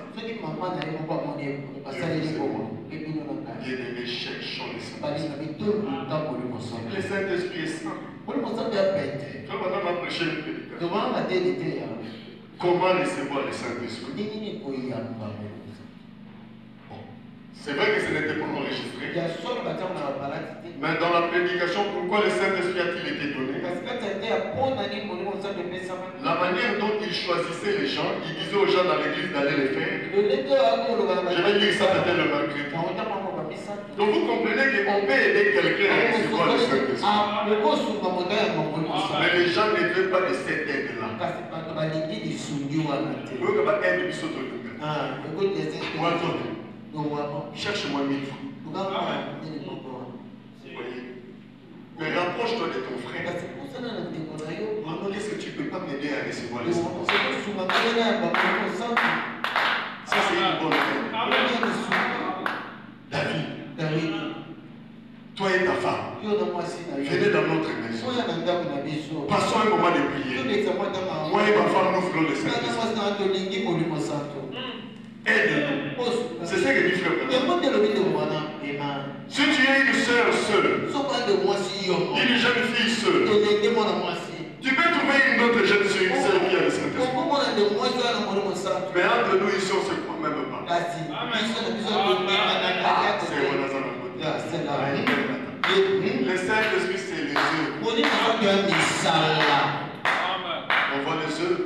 Bien-aimés, cherchons le Saint-Esprit. Le Saint-Esprit est saint. Frère Madame a prêché une prédication. Comment recevoir le Saint-Esprit? C'est vrai que ce n'était pas enregistré. Mais dans la prédication, pourquoi le Saint-Esprit a-t-il été donné? La manière dont il choisissait les gens, il disait aux gens dans l'église d'aller les faire. Je vais dire ça peut-être le mercredi. Donc vous comprenez qu'on peut aider quelqu'un à recevoir le Saint-Esprit. Mais les gens ne veulent pas de cette aide-là. Cherche-moi 1000 francs. Mais rapproche-toi de ton frère. Maman, qu'est-ce que tu ne peux pas m'aider à recevoir les enfants? Ça, c'est une bonne idée. David, toi et ta femme, venez dans notre maison. Passons un moment de prière. Moi et ma femme, nous voulons le Saint-Esprit. Aide-nous. C'est ce que dit frère. Si tu es une soeur seule, une jeune fille seule, tu peux trouver une autre jeune fille, une seule qui a le Saint-Esprit. Mais entre nous ici, on ne se croit même pas. Le Saint-Esprit, c'est les œufs. On voit les œufs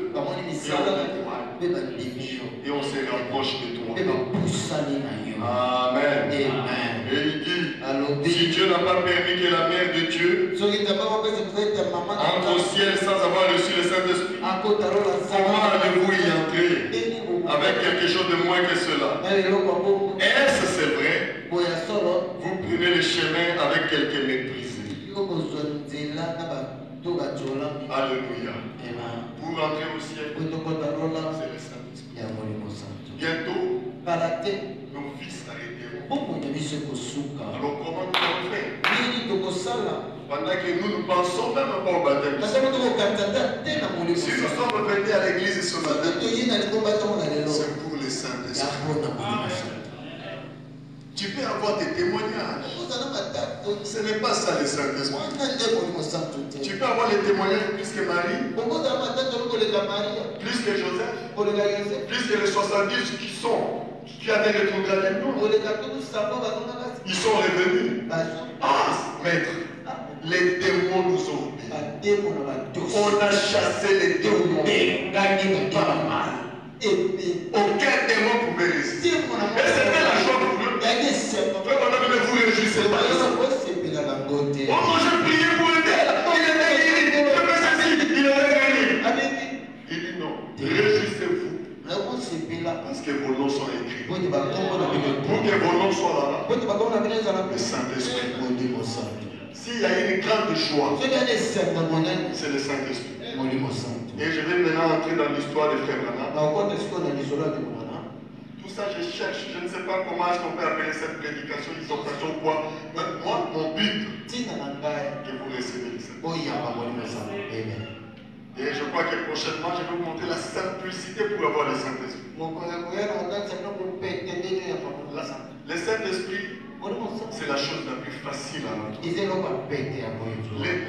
et on se rapproche de toi. Amen. Et il dit, si Dieu n'a pas permis que la mère de Dieu entre au ciel sans avoir reçu le Saint-Esprit, comment allez-vous y entrer avec quelque chose de moins que cela? Est-ce c'est vrai? Vous prenez le chemin avec quelques méprisés. Alléluia. Pour rentrer au ciel, c'est le Saint-Esprit. Bientôt, nos fils arrêteront. Alors comment nous allons faire? Pendant que nous pensons même pas au baptême. Si nous sommes venus à l'église ce matin, c'est pour le Saint-Esprit. Tu peux avoir des témoignages. Ce n'est pas ça le Saint-Esprit. Tu peux avoir les témoignages plus que Marie, plus que Joseph, plus que les 70 qui avaient rétrogradé nous. Ils sont revenus. Ah, maître, les démons nous ont oubliés. On a chassé les démons. Aucun démon pouvait résister. Et c'était la joie pour eux. Frère, ne vous réjouissez pas de ça. Oh non, j'ai prié pour le tel. Il était guéri. Il était guéri. Il dit non. Le Saint-Esprit. S'il y a une grande joie, c'est le Saint-Esprit. Et je vais maintenant entrer dans l'histoire des frères Branham. Tout ça, je cherche. Je ne sais pas comment est-ce qu'on peut appeler cette prédication, exhortation ou quoi. Mais moi, mon but, que vous recevez le Saint-Esprit. Et je crois que prochainement, je vais vous montrer la simplicité pour avoir le Saint-Esprit. Le Saint-Esprit, c'est la chose la plus facile à entendre.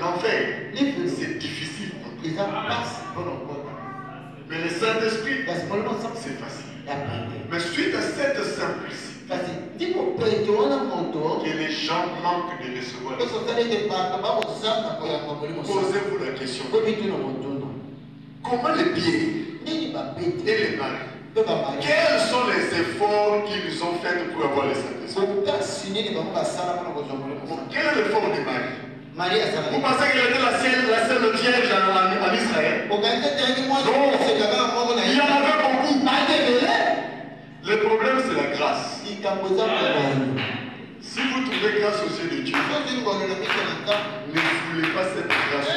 L'enfer, c'est difficile. Mais le Saint-Esprit, c'est facile. Mais suite à cette simplicité, que les gens manquent de recevoir le Saint-Esprit, posez-vous la question. Comment les pieds et les mains, quels sont les efforts qu'ils ont faits pour avoir le Saint-Esprit? Quel est l'effort de Marie? Vous pensez qu'elle était la seule vierge en Israël? Non. Il y en avait beaucoup. Le problème, c'est la grâce. Si vous trouvez grâce aux yeux de Dieu, ne voulez pas cette grâce.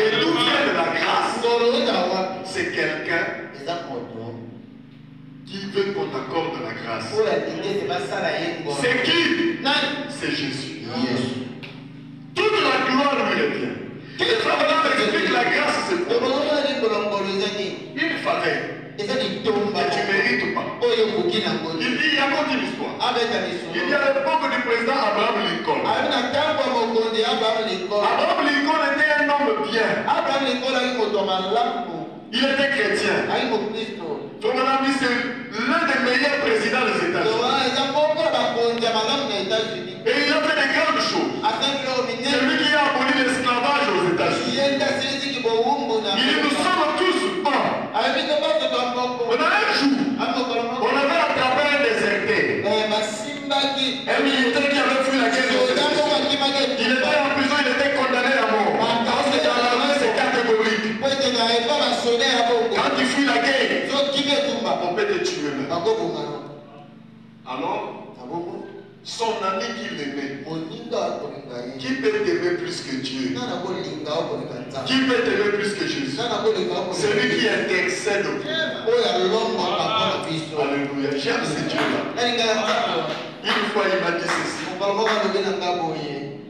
Et d'où vient de la grâce? C'est quelqu'un qui veut qu'on accorde la grâce. C'est qui? C'est Jésus. Toute la gloire lui revient. Le frère Branham explique la grâce, c'est quoi? Une faveur. Et tu mérites pas. Il dit, il raconte une histoire. Il y a l'époque du président Abraham Lincoln. Abraham Lincoln était un homme bien. Il était chrétien. Frère Branham dit, c'est l'un des meilleurs présidents des États-Unis. Et il a fait de grandes choses. C'est lui qui a aboli l'esclavage aux États-Unis. Il dit, nous sommes tous un. On a un jour, on avait attrapé un déserteur. Un militaire qui avait fui la guerre aux États-Unis. Il était en prison, il était condamné à mort. Parce que dans l'armée, c'est catégorique. Quand tu fuis la guerre, on peut te tuer même. Alors, son ami qui l'aimait, qui peut t'aimer plus que Dieu? Qui peut t'aimer plus que Jésus? Celui qui intercède pour toi. Alléluia. J'aime ce Dieu-là. Une fois, il m'a dit ceci.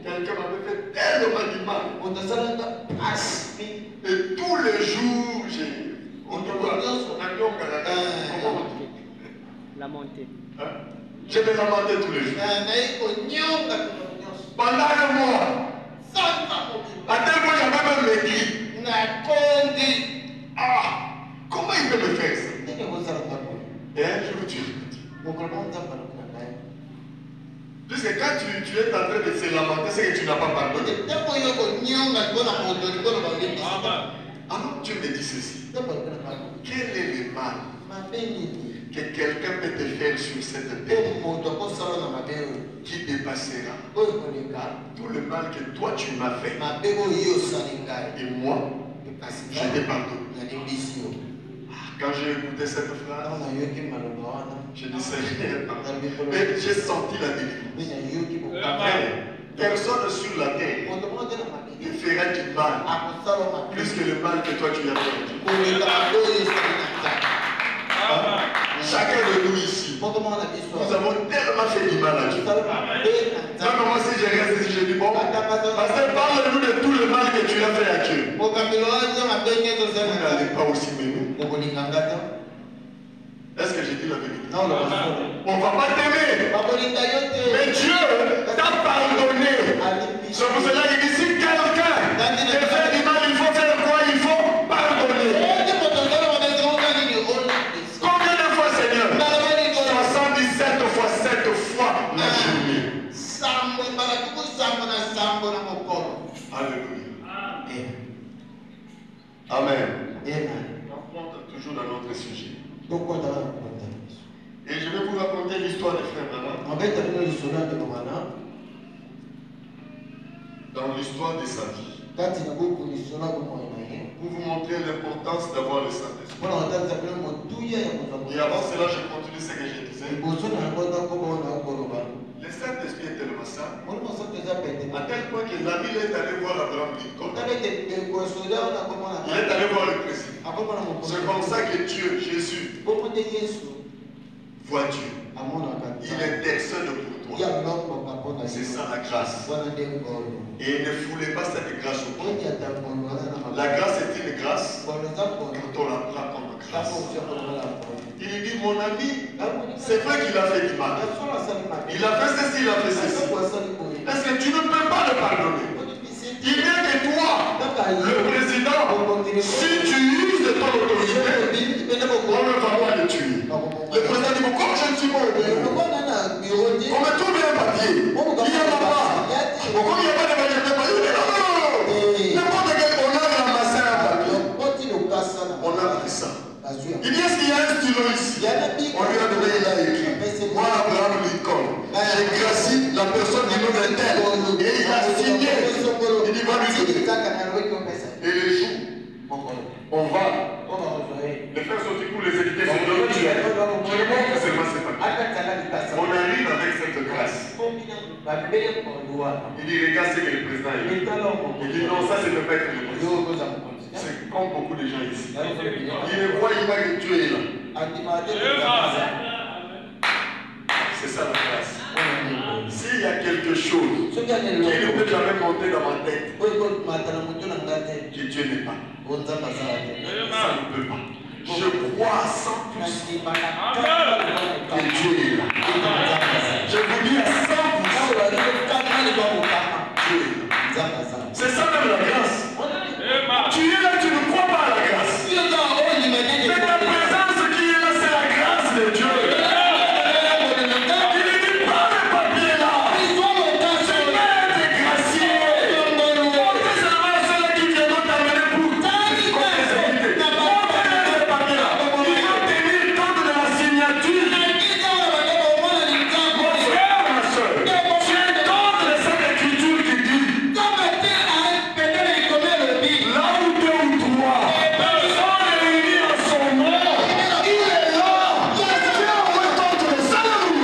Quelqu'un m'avait fait tellement de mal. Et tous les jours, j'ai... La montée. Hein? Je vais lamenter tous les jours. Pendant un mois. À tel point j'avais même écrit. Ah, comment il peut me faire ça? Je vous dis. Puisque quand tu es en train de se lamenter, c'est que tu n'as pas pardonné. Alors tu me dis ceci. Quel est le mal que quelqu'un peut te faire sur cette terre qui dépassera tout le mal que toi tu m'as fait? Et moi, je t'ai pardonné. Quand j'ai écouté cette phrase, je dis Seigneur, mais j'ai senti la délivrance. Personne sur la terre ne fera du mal plus que le mal que toi tu as fait. Chacun de nous ici, nous avons tellement fait du mal à Dieu. Même moi, si je reste ici, je dis bon, parce que parle-nous de tout le mal que tu as fait à Dieu. Vous n'allez pas aussi m'aimer. Est-ce que j'ai dit la vérité? On ne va pas t'aimer. Mais Dieu t'a pardonné. C'est pour cela qu'il dit si quelqu'un te fait du mal, il faut faire quoi? Il faut pardonner. Combien de fois, Seigneur? 77 fois 7 fois la journée. Alléluia. Amen. On rentre toujours dans notre sujet. Et je vais vous raconter l'histoire des frères Branham. Dans l'histoire de sa vie. Pour vous montrer l'importance d'avoir le Saint-Esprit. Et avant cela, je continue ce que je disais. Le Saint-Esprit est tellement ça, à tel point que l'ami est allé voir Abraham Lincoln. Il est allé voir le président. C'est comme ça que Dieu, Jésus, voit Dieu. Il intercède pour toi. C'est ça la grâce. Et ne foulez pas cette grâce au pied. La grâce est une grâce quand on la prend comme grâce. Il lui dit, mon ami, c'est vrai qu'il a fait du mal. Il a fait ceci, il a fait ceci. Est-ce que tu ne peux pas le pardonner? Il vient que toi, le président, si tu uses de ton autorité, on ne va pas le tuer. Le président dit, comme je ne suis pas obéi, on me trouve un papier. Il n'y en a pas. Pourquoi il n'y a pas de papier? N'importe quel honneur, il a amassé un papier. On a pris ça. Il dit, est-ce qu'il y a un stylo ici? On lui a donné, il a écrit. Moi, Abraham Lincoln, j'ai gracié la personne du nom d'un tel. Et il a signé. Il dit, va lui donner. Et les jours, on va. Les frères sont pour les équiter sur le nom. Tu remontes seulement ces papiers. On arrive avec cette grâce. Il dit, regarde ce que le président a dit. Il dit, non, ça, c'est ne pas être le président. C'est comme beaucoup de gens ici. Ils ne voient pas que Dieu est là. C'est ça la grâce. S'il y a quelque chose qui ne peut jamais monter dans ma tête, que Dieu n'est pas. Ça ne peut pas. Je crois à 100% que Dieu est là. Je vous dis à 100%. C'est ça même la grâce. Tu es là, tu ne crois pas à la grâce. Mais ta présence qui est là, c'est la grâce de Dieu. Il ne dit pas le papier là. Tu peux être gracié. Montrez seulement à ceux-là qui viendront t'amener pour t'exécuter. Montrez le papier là. Il va tenir compte de la signature. Mon frère, ma soeur, tu es contre cette écriture qui dit là où deux ou trois sont réunis en son nom, il est là. Dieu retombe le salut.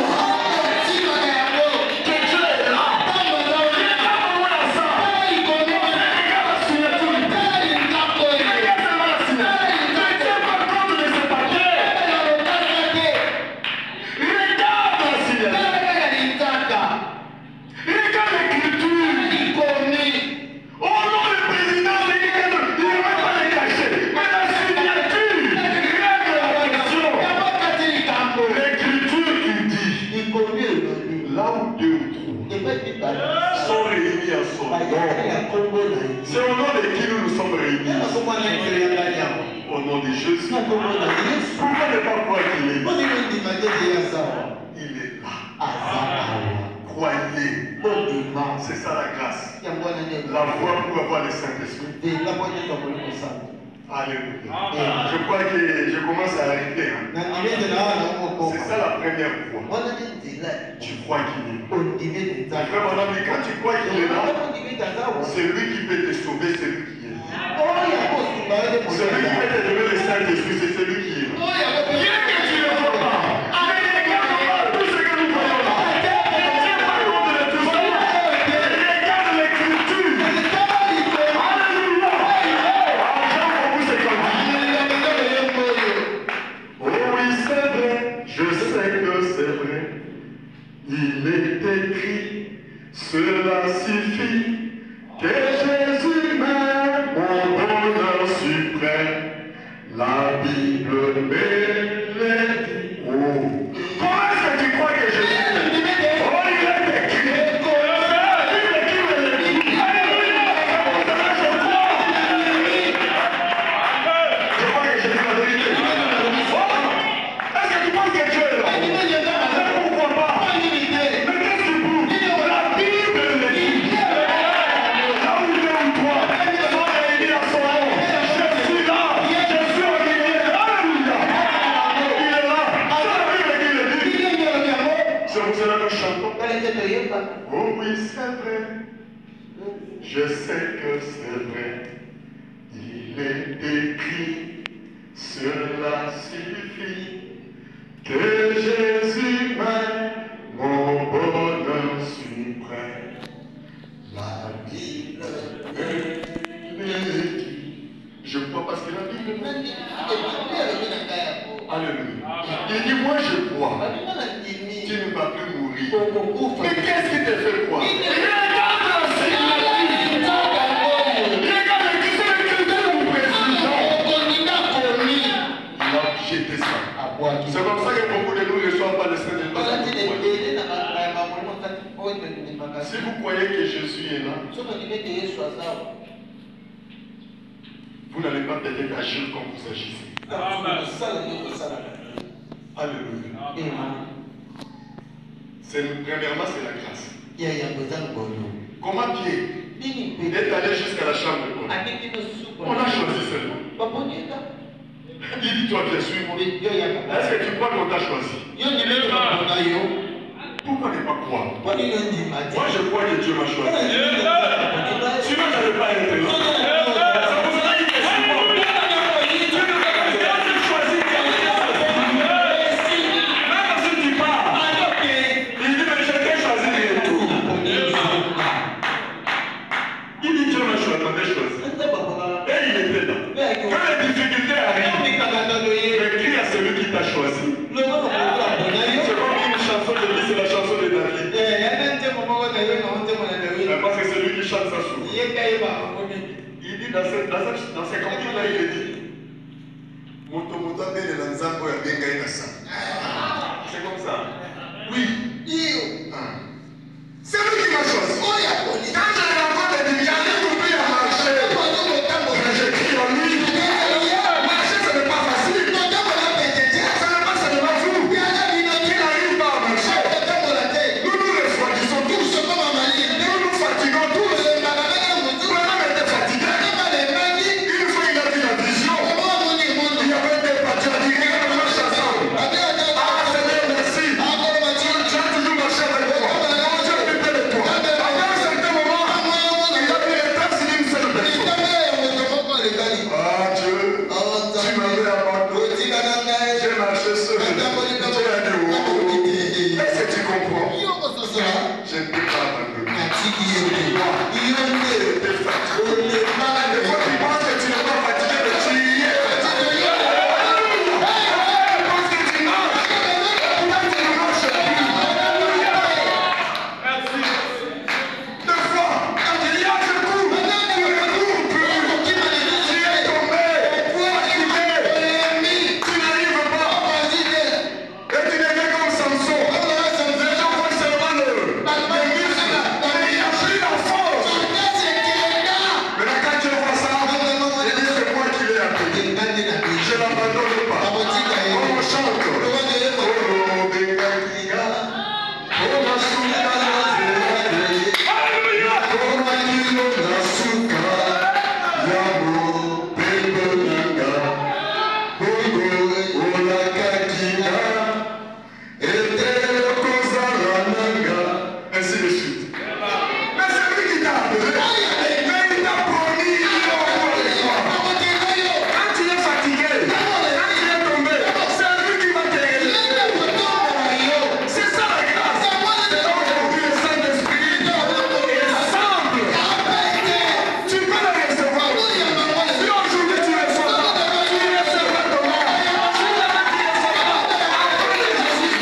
Que Dieu est là. Regarde-moi ça. Regarde la signature. Regarde la signature. Ne tiens pas compte de ce papier. Regarde la signature. Regarde l'écriture. Oh non, le président, il ne veut pas les cacher. Mais la signature règle la question. L'écriture qui dit, là où deux ou trois sont réunis en son nom, c'est au nom de qui nous sommes réunis. Au nom de Jésus. Pourquoi ne pas croire qu'il est là? Il est là. Croyez. C'est ça la grâce. La voie pour avoir le Saint-Esprit. Alléluia. Je crois que je commence à arriver. C'est ça la première fois. Tu crois qu'il est là. Frère, mon ami, quand tu crois qu'il est là, c'est lui qui peut te sauver, c'est lui qui est là. Celui qui peut te donner le Saint-Esprit, c'est celui qui est là. Bien que tu ne le vois pas, mais regarde tout ce que nous voyons là. Tiens pas compte de tout ça. Regarde l'écriture. Alléluia. Jean pour c'est comme oh oui, c'est vrai. Je sais que c'est vrai. Il est écrit, cela suffit, que Jésus m'aime, mon bonheur suprême. La Bible me le dit. Oh. Comment est-ce que tu crois que Jésus m'aime? Oh, il est écrit. C'est la Bible qui me le dit. Alléluia. Je crois. Je crois que Jésus m'a donné. Est-ce que tu penses que Dieu est là? Pourquoi pas? Mais qu'est-ce que tu prouves? La Bible le dit. Là où deux ou trois sont réunis en son nom, je suis là. Je suis au milieu. Alléluia. Il est là. C'est la Bible qui le dit. C'est pour cela que nous chantons. Oh oui, c'est vrai. Je sais que c'est vrai. Il est écrit. Cela suffit. Que Que Jésus m'aime, mon bonheur suprême. La Bible me dit. Je crois parce que la Bible me dit. Alléluia. Il dit, moi je crois. Tu ne vas plus mourir. Mais qu'est-ce qui te fait croire? Regarde le Seigneur. Regarde le président. Il a jeté ça. C'est comme ça que beaucoup de nous ne reçoivent pas le Saint-Esprit. Si vous croyez que Jésus est là, vous n'allez pas peut-être agir comme vous agissez. Alléluia. Premièrement, c'est la grâce. Comment Pierre est allé jusqu'à la chambre de Paul? On a choisi seulement. Il dit, toi, bien sûr. Est-ce que tu crois qu'on t'a choisi? Pourquoi ne pas croire? Moi, je crois que Dieu m'a choisi. Sinon, je ne vais pas être là. Ça vous a dit que c'est moi. Dieu ne va pas choisir quelqu'un. Même si tu pars, il dit, mais je t'ai choisi de tout. Il dit, Dieu m'a choisi. Et il était là. Quand les difficultés arrivent, crie à celui qui t'a choisi. C'est comme une chanson, je dis, c'est la chanson de David. Parce que c'est lui qui chante ça souvent. Il dit dans ces cantiques-là, il dit c'est comme ça. Oui. C'est lui qui m'a choisi. Quand j'ai rencontré des difficultés, j'ai compris à marcher. J'ai cru en lui. Marcher, ce n'est pas facile. Ce n'est pas seulement vous qui n'arrive pas à marcher. Nous nous refroidissons tous. Nous nous fatiguons tous. Toi-même était fatigué. Une fois il a vu la vision. Il y avait des parties à dire, regarde, on marche ensemble. Ah Seigneur, merci. Tu as toujours marché avec moi. Tu as pipé de toi. Après un certain moment, il a vu les taxes d'une seule personne. Ah Dieu, tu m'avais abandonné. J'ai marché seul. Dieu a dit, oh, est-ce que tu comprends? Je ne peux pas abandonner. Tu es fatigué. Et quand tu penses que tu n'es pas fatigué, mais tu y es fatigué. Parce que tu marches. Pourquoi tu ne marches plus? Deux fois, il y a ce coup. Tu ne cours plus. Tu es tombé. Fatigué. Tu n'arrives pas. Et tu deviens comme Samson. Les gens voient seulement le muscle. Mais il n'y a plus la force. Maintenant, quand tu vois ça, il dit c'est moi qui l'ai appelé. Je ne l'abandonne pas. On chante. Oh, Benga Kinga. Oh, Masuka. Alléluia. Oh, Makino Nasuka. Yamo, Bebo Nanga. Bogo, Olaka Kinga. Etero Kozala Nanga. Ainsi de suite. Mais c'est lui qui t'a appelé. Mais il t'a promis. Quand tu es fatigué, quand tu es tombé, c'est lui qui va te relever. C'est ça la grâce. Donc aujourd'hui le Saint-Esprit est simple. Tu peux le recevoir. Si aujourd'hui tu ne reçois pas, tu ne recevras comment? Tu ne recevras pas. Après le Jésus,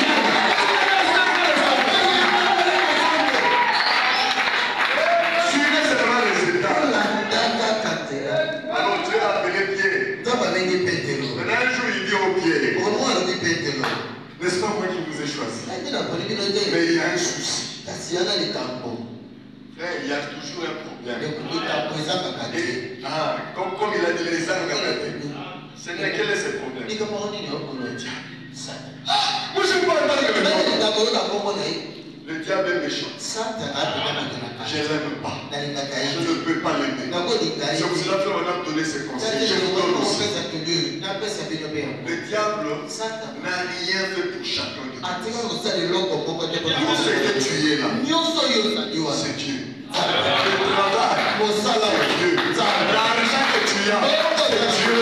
tu ne recevras les états. Alors Dieu a appelé Pierre. Maintenant un jour il dit au Pierre, n'est-ce pas moi qui vous ai choisi? Mais il y a un souci. Frère, il y a toujours un problème. Et, comme il a dit les âmes gâtés. Seigneur, quel est ce problème? Moi je ne parle pas de le le diable est méchant. Je ne l'aime pas. Je ne peux pas l'aimer. C'est pour cela qu'on a donné ces conseils. Je vous donne aussi. Le diable n'a rien fait pour chacun de nous. Tout ce que tu es là, c'est Dieu. Le travail, c'est Dieu. L'argent que tu as, c'est Dieu.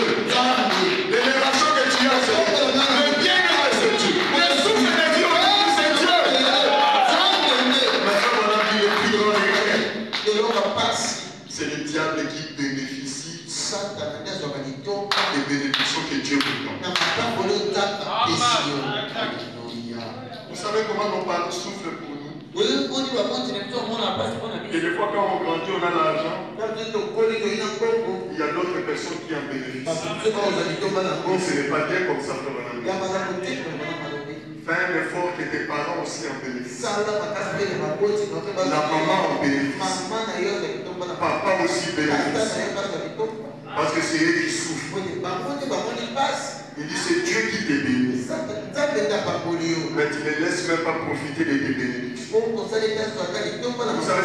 L'élévation que tu as, c'est Dieu. Le bien-être, c'est Dieu. souffle pour nous. Et des fois, quand on grandit, on a l'argent. Il y a d'autres personnes qui en bénéficient. Ce n'est pas bien comme ça, frère. Fais un effort que tes parents aussi en bénéficient. La maman en bénéficie. Papa aussi bénéficie. Parce que c'est eux qui souffrent. Il dit c'est Dieu qui te bénit. Mais tu ne laisses même pas profiter de tes bénédictions. Vous savez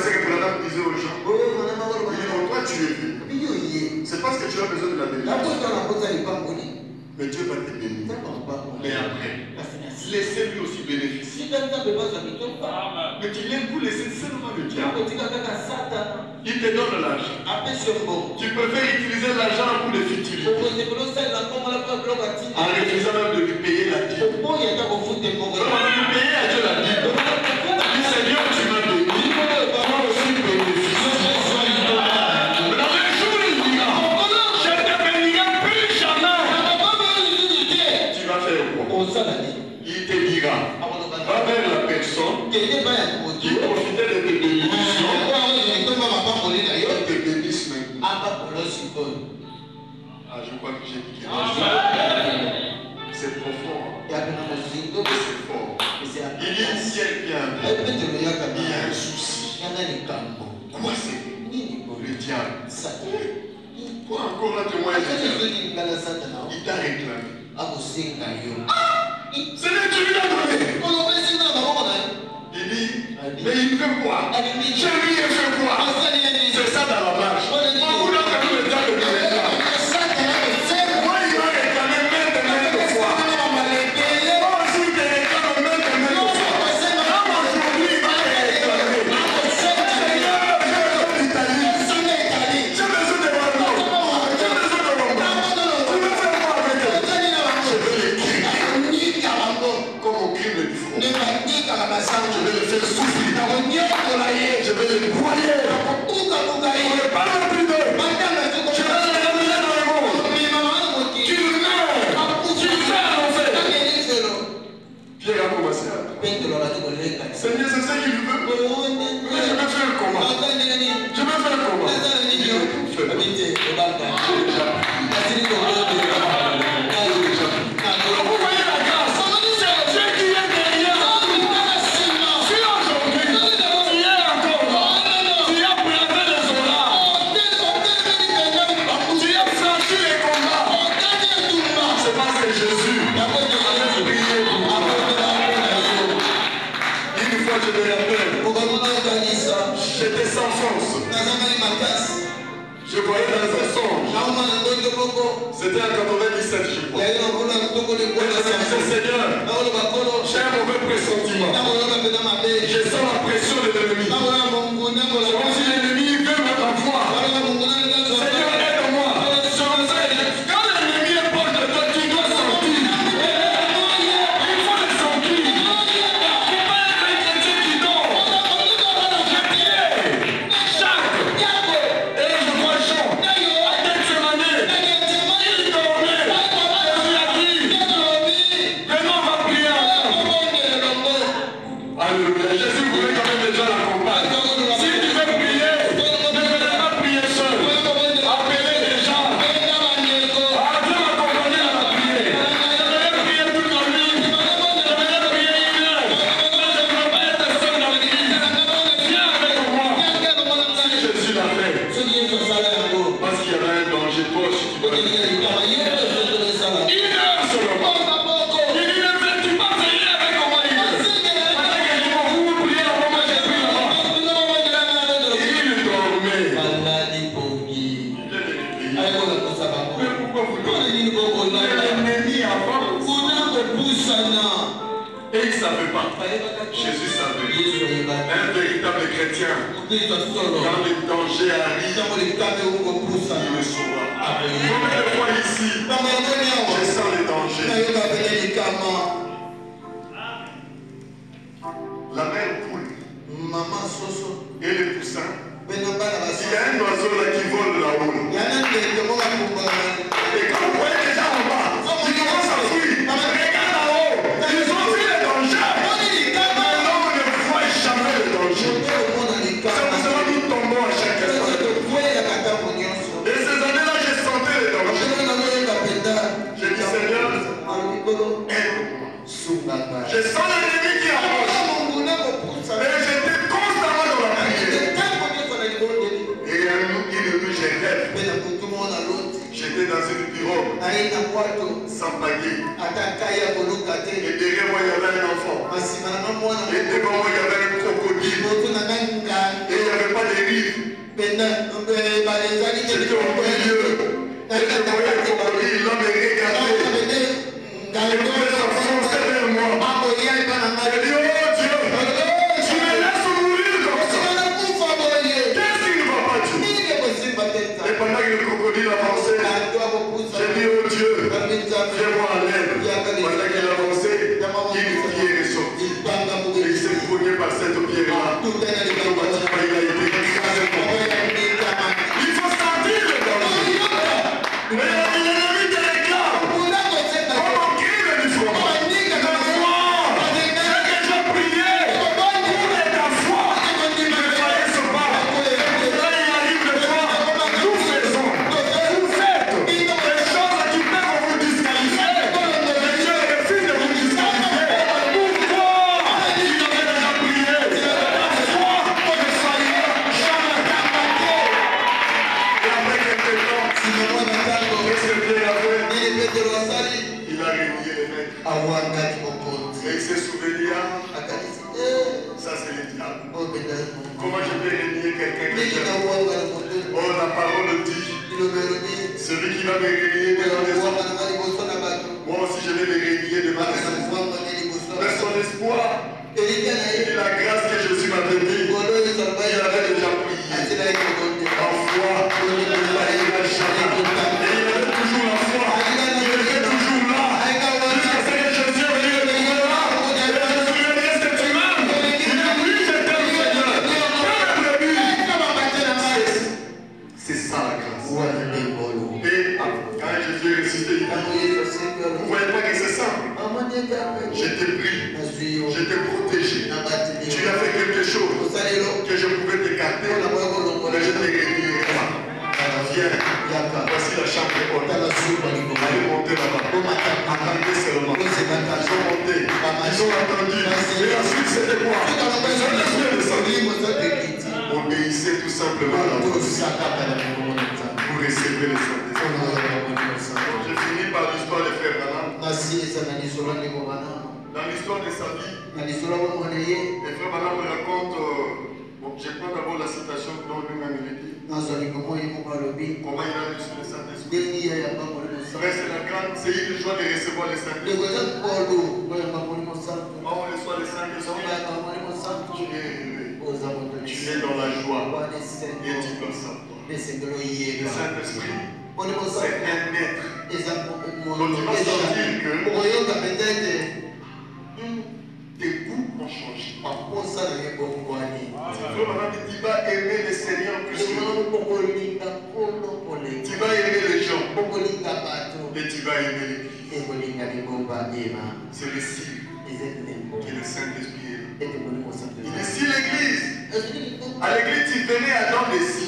ce que Branham disait aux gens? Il dit non, toi tu es venu. C'est parce que tu as besoin de la bénédiction. Mais Dieu va te bénir. Mais après, laissez-lui aussi bénéficier. Mais tu l'aimes pour laisser seulement le diable. Il te donne l'argent. Tu préfères utiliser l'argent pour le futiliser. En refusant même de lui payer la dîme. De lui payer à Dieu la dîme. Il Seigneur, tu m'as béni. Moi aussi bénéficie. Mais dans un jour, il dira, je te bénirai plus jamais. Tu vas faire quoi? Il te dira, va vers la personne qui profitait de tes bénédictions. Te bénisse maintenant. Ah, je crois que j'ai dit quelque chose. C'est profond. C'est fort. Il y a un ciel qui a un il y a un souci. Quoi c'est? Le diable. Quoi encore là, témoin? Il t'a réclamé. C'est lui qui lui a donné. Il dit, mais il fait quoi? J'ai rien fait quoi? C'est ça dans la marche. Beaucoup d'entre nous le temps de le réclamer. Moi, il m'a réclamé maintes fois. Moi aussi, il te réclame maintes fois. Même aujourd'hui, il va te réclamer. Seigneur, j'ai besoin d'Italie. J'ai besoin de Wallon. J'ai besoin de Wallon. Tu veux faire quoi avec eux? Je veux l'écrire. Comme on crie le front. Je vais le faire souffrir. Je vais le broyer. On ne parle plus d'eux. Je vais les ramener dans le monde. Tu meurs. Tu fais à l'enfer. Pierre a commencé à toi. Seigneur, c'est ça qu'il veut. Mais je vais faire comment? Je vais faire comment? Fais. Vous voyez la grâce? C'est Dieu qui est derrière. Si aujourd'hui, tu es encore là, tu as bravé les orats, tu as franchi les combats, c'est parce que Jésus avait prié pour moi. Une fois je me rappelle, j'étais sans force. Je voyais dans un songe. C'était en 97, je crois. Et je me disais, Seigneur, j'ai un mauvais pressentiment. Je sens la pression de l'ennemi. C'est comme si l'ennemi veut me m'avoir. Seigneur, aide-moi. Quand l'ennemi est proche de toi, tu dois sentir. Il faut le sentir. Il ne faut pas être un chrétien qui dort. Je priais. Jacques. Et je vois Jean. À Gethsemane. Il dormait. Jésus a dit, venons, on va prier ensemble. Alléluia. Jésus voulait quand même déjà l'accompagner. Si tu veux prier, ne venez pas prier seul. Appelez les gens. Viens m'accompagner à la prière. Je vais prier toute la nuit. Je vais prier 1 heure. Mais je ne veux pas être seul dans l'église. Viens avec moi. Si Jésus l'a fait, parce qu'il y avait un danger, toi aussi tu dois le faire. 1 heure seulement. Il dit, ne fais-tu pas veiller avec moi 1 heure? Parce que vous priez avant moi, j'ai pris là-bas. Il dormait. Mais pourquoi vous dormez? L'ennemi avant. Et il ne savait pas. Jésus savait. Un véritable chrétien, quand le danger arrive, il le saura. Combien de fois ici, je sens le danger. La mère poule et les poussins. Il y a un oiseau là qui vole là-haut. Et quand vous voyez les gens en bas, ils commencent à fuir. Regarde là-haut. Ils ont vu le danger. Mais l'homme ne J'étais au milieu. Et je voyais le crocodile, l'homme est regardé. Il voulait s'enfoncer vers moi. J'ai dit, oh Dieu, tu me laisses mourir comme ça. Qu'est-ce qui ne va pas Dieu? Et pendant que le crocodile avançait, j'ai dit, oh Dieu, viens-moi à l'aide. Pendant qu'il avançait, une pierre est sortie. Et il s'est cogné par cette pierre-là. Le bâtiment, il a été écrasé. Il faut sentir le danger. Mais l'ennemi te réclame. Comment crier du front? La foi. C'est que j'ai prié. Pour ta foi. Il ne fallait se battre. Là, il arrive le fois. Nous faisons. Vous faites des choses qui peuvent vous disqualifier. Mais Dieu refuse de vous disqualifier. Pourquoi? Il avait déjà prié. La foi ne faillit jamais. Et après quelques temps, qu'est-ce que Dieu a fait? Il a réuni les maîtres. Et il s'est souvenu, ça c'est le diable. Comment je peux régner quelqu'un que j'aime? Oh, la parole dit, celui qui va me régner devant les hommes, moi aussi je vais le régner devant les hommes. Mais son espoir et la grâce que Jésus m'avait dit, il avait déjà prié. En foi, il n'arrivera jamais. Et il avait toujours la foi. Il était toujours là. Jusqu'à ce que Jésus est venu le trouver là. Et Jésus lui a dit, est-ce que tu m'aimes? Il a dit, je t'aime, Seigneur. C'est ça la grâce. Et quand Jésus est ressuscité, il dit, vous ne voyez pas que c'est simple. Je t'ai pris, je t'ai protégé. Tu as fait quelque chose que je pouvais t'écarter, mais je t'ai réduit. Viens, voici la chambre haute. Allez monter là-bas. Attendez seulement. Ils ont monté, ils ont entendu. Et ensuite c'était quoi? Obéissez tout simplement à la voix. Vous recevez le Saint-Esprit. Je finis par l'histoire des frères Branham. Dans l'histoire de sa vie, les frères Branham racontent, je prends d'abord la citation dont lui-même il dit. Comment il a reçu le Saint-Esprit. Mais c'est une joie de recevoir le Saint-Esprit. Quand on reçoit le Saint-Esprit, tu es dans la joie et tu dois savoir. Le Saint-Esprit, c'est un être. Donc il va sentir que tes goûts ont changé. Tu vas aimer le Seigneur plus que tu vas aimer les gens et tu vas aimer l'Église. C'est le signe que le Saint-Esprit est. Il est si l'Église. À l'Église, tu venais à dans les si.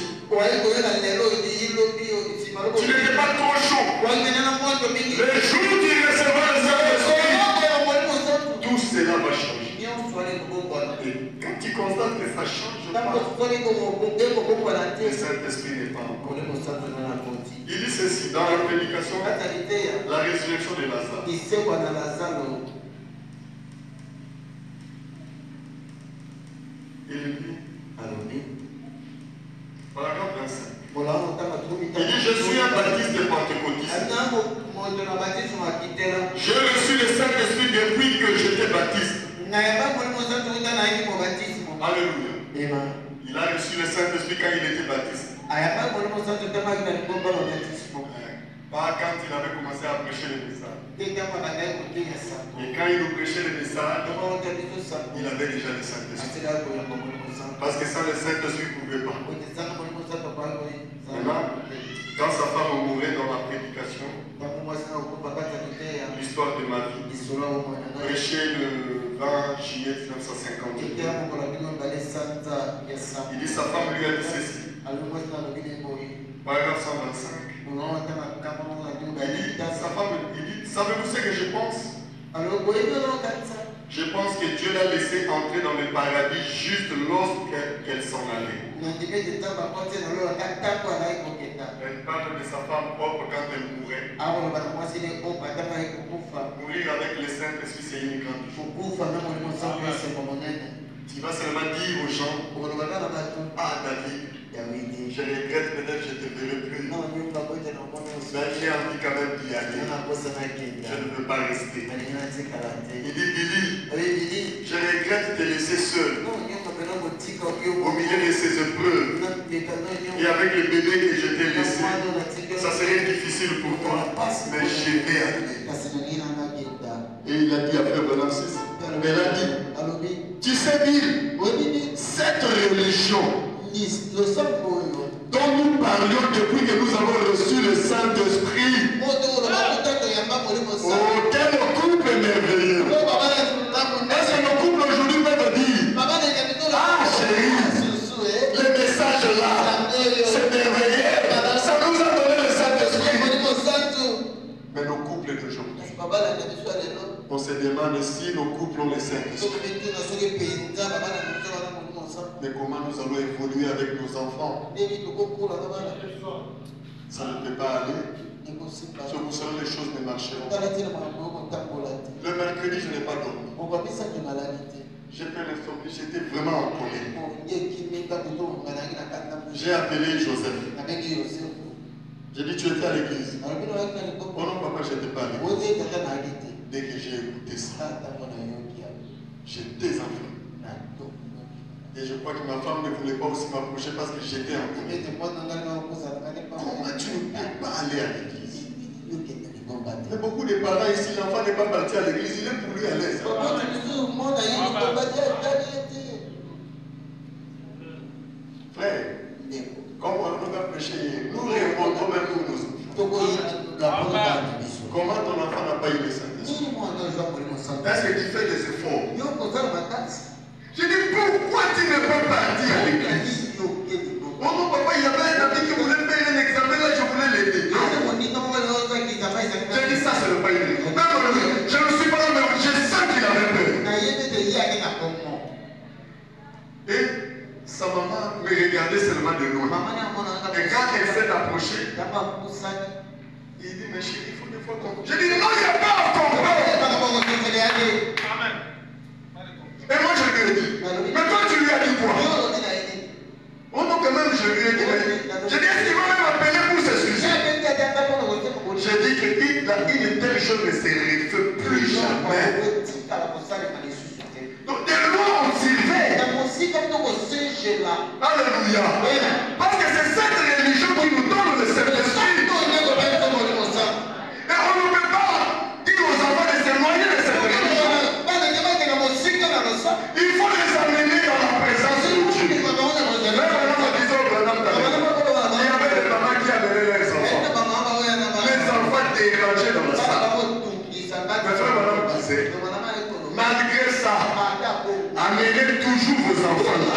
Tu n'étais pas trop chaud. Le jour où tu recevras le Saint-Esprit, tout cela va changer. Et quand tu constates que ça change pas, le Saint-Esprit n'est pas encore. Il dit ceci dans la prédication, la résurrection de Lazare. Il dit, paragraphe 25. Il dit, je suis un baptiste pentecôtiste. J'ai reçu le Saint-Esprit depuis que j'étais baptiste. Alléluia. Il a reçu le Saint-Esprit quand il était baptiste. Pas quand il avait commencé à prêcher le message. Et quand il nous prêchait le message, il avait déjà le Saint-Esprit. Parce que sans le Saint-Esprit, il ne pouvait pas. Maintenant, quand sa femme mourait dans la prédication, l'histoire de ma vie, prêché le 20 juillet 1950. Il dit sa femme lui a dit ceci. Paragraphe 125. Il dit, sa femme, il dit, savez-vous ce que je pense? Je pense que Dieu l'a laissé entrer dans le paradis juste lorsqu'elle s'en allait. Elle parle de sa femme propre quand elle mourait. Mourir avec le Saint-Esprit, c'est une grande chose. Tu vas seulement dire aux gens, ah David, je quand même d'y aller. Je ne veux pas rester. Il dit, Billy, je regrette de te laisser seul au milieu de ces épreuves et avec le bébé que je t'ai laissé. Ça serait difficile pour toi, mais je vais aller. Et il a dit à Frère Branham 6, elle a dit, tu sais Bill, cette religion dont nous parlions depuis que nous avons reçu le Saint-Esprit, oh, quel couple merveilleux! Est-ce que nos couples aujourd'hui peuvent dire, ah chérie, le message là, c'est merveilleux, ça nous a donné le Saint-Esprit. Mais nos couples d'aujourd'hui, on se demande si nos couples ont le Saint-Esprit. Mais comment nous allons évoluer avec nos enfants? Ça ne peut pas aller. Sur vous savez, les choses ne marcheront pas. Le mercredi, je n'ai pas dormi. J'ai fait l'insomnie, j'étais vraiment en colère. J'ai appelé Joseph. J'ai dit, tu étais à l'église. Oh non, papa, je n'étais pas à l'église. Dès que j'ai écouté ça, j'ai des enfants. Et je crois que ma femme ne voulait pas aussi m'approcher parce que j'étais en colère. Comment tu ne peux pas aller à l'église? Mais beaucoup de parents ici, l'enfant n'est pas parti à l'église, il est pour lui à l'aise. Frère, comme on va prêcher, nous répondons même pour nos enfants. Comment ton enfant n'a pas eu le Saint-Esprit? Est-ce que tu fais des efforts? Je dis, pourquoi tu ne peux pas partir à l'église? Oh mon papa, il y avait un ami qui voulait faire un examen, là je voulais l'aider. J'ai dit, ça c'est le pas une raison. Non, je ne suis pas là, mais je sens qu'il avait peur. Et sa maman me regardait seulement de loin. Et quand elle s'est approchée, il dit, mais chérie, il faut des fois comprendre. J'ai dit, non, il n'y a pas à comprendre. Amen. Et moi je lui ai dit, mais toi tu lui as dit quoi? Oh non, quand même je lui ai dit, j'ai dit, est-ce qu'il va même appeler pour ce sujet? J'ai dit qu'une telle chose ne se refait plus jamais. Donc de loin on s'y fait. Alléluia. Parce que c'est cette religion qui nous donne le Saint-Esprit. Et on ne peut pas dire aux enfants de s'éloigner de cette religion. Il faut les amener dans la présence de Dieu. Même en disant il y avait des mamans qui amenaient leurs enfants. Les enfants dérangés dans la salle. Mais frère madame disait, malgré ça, amenez toujours vos enfants là.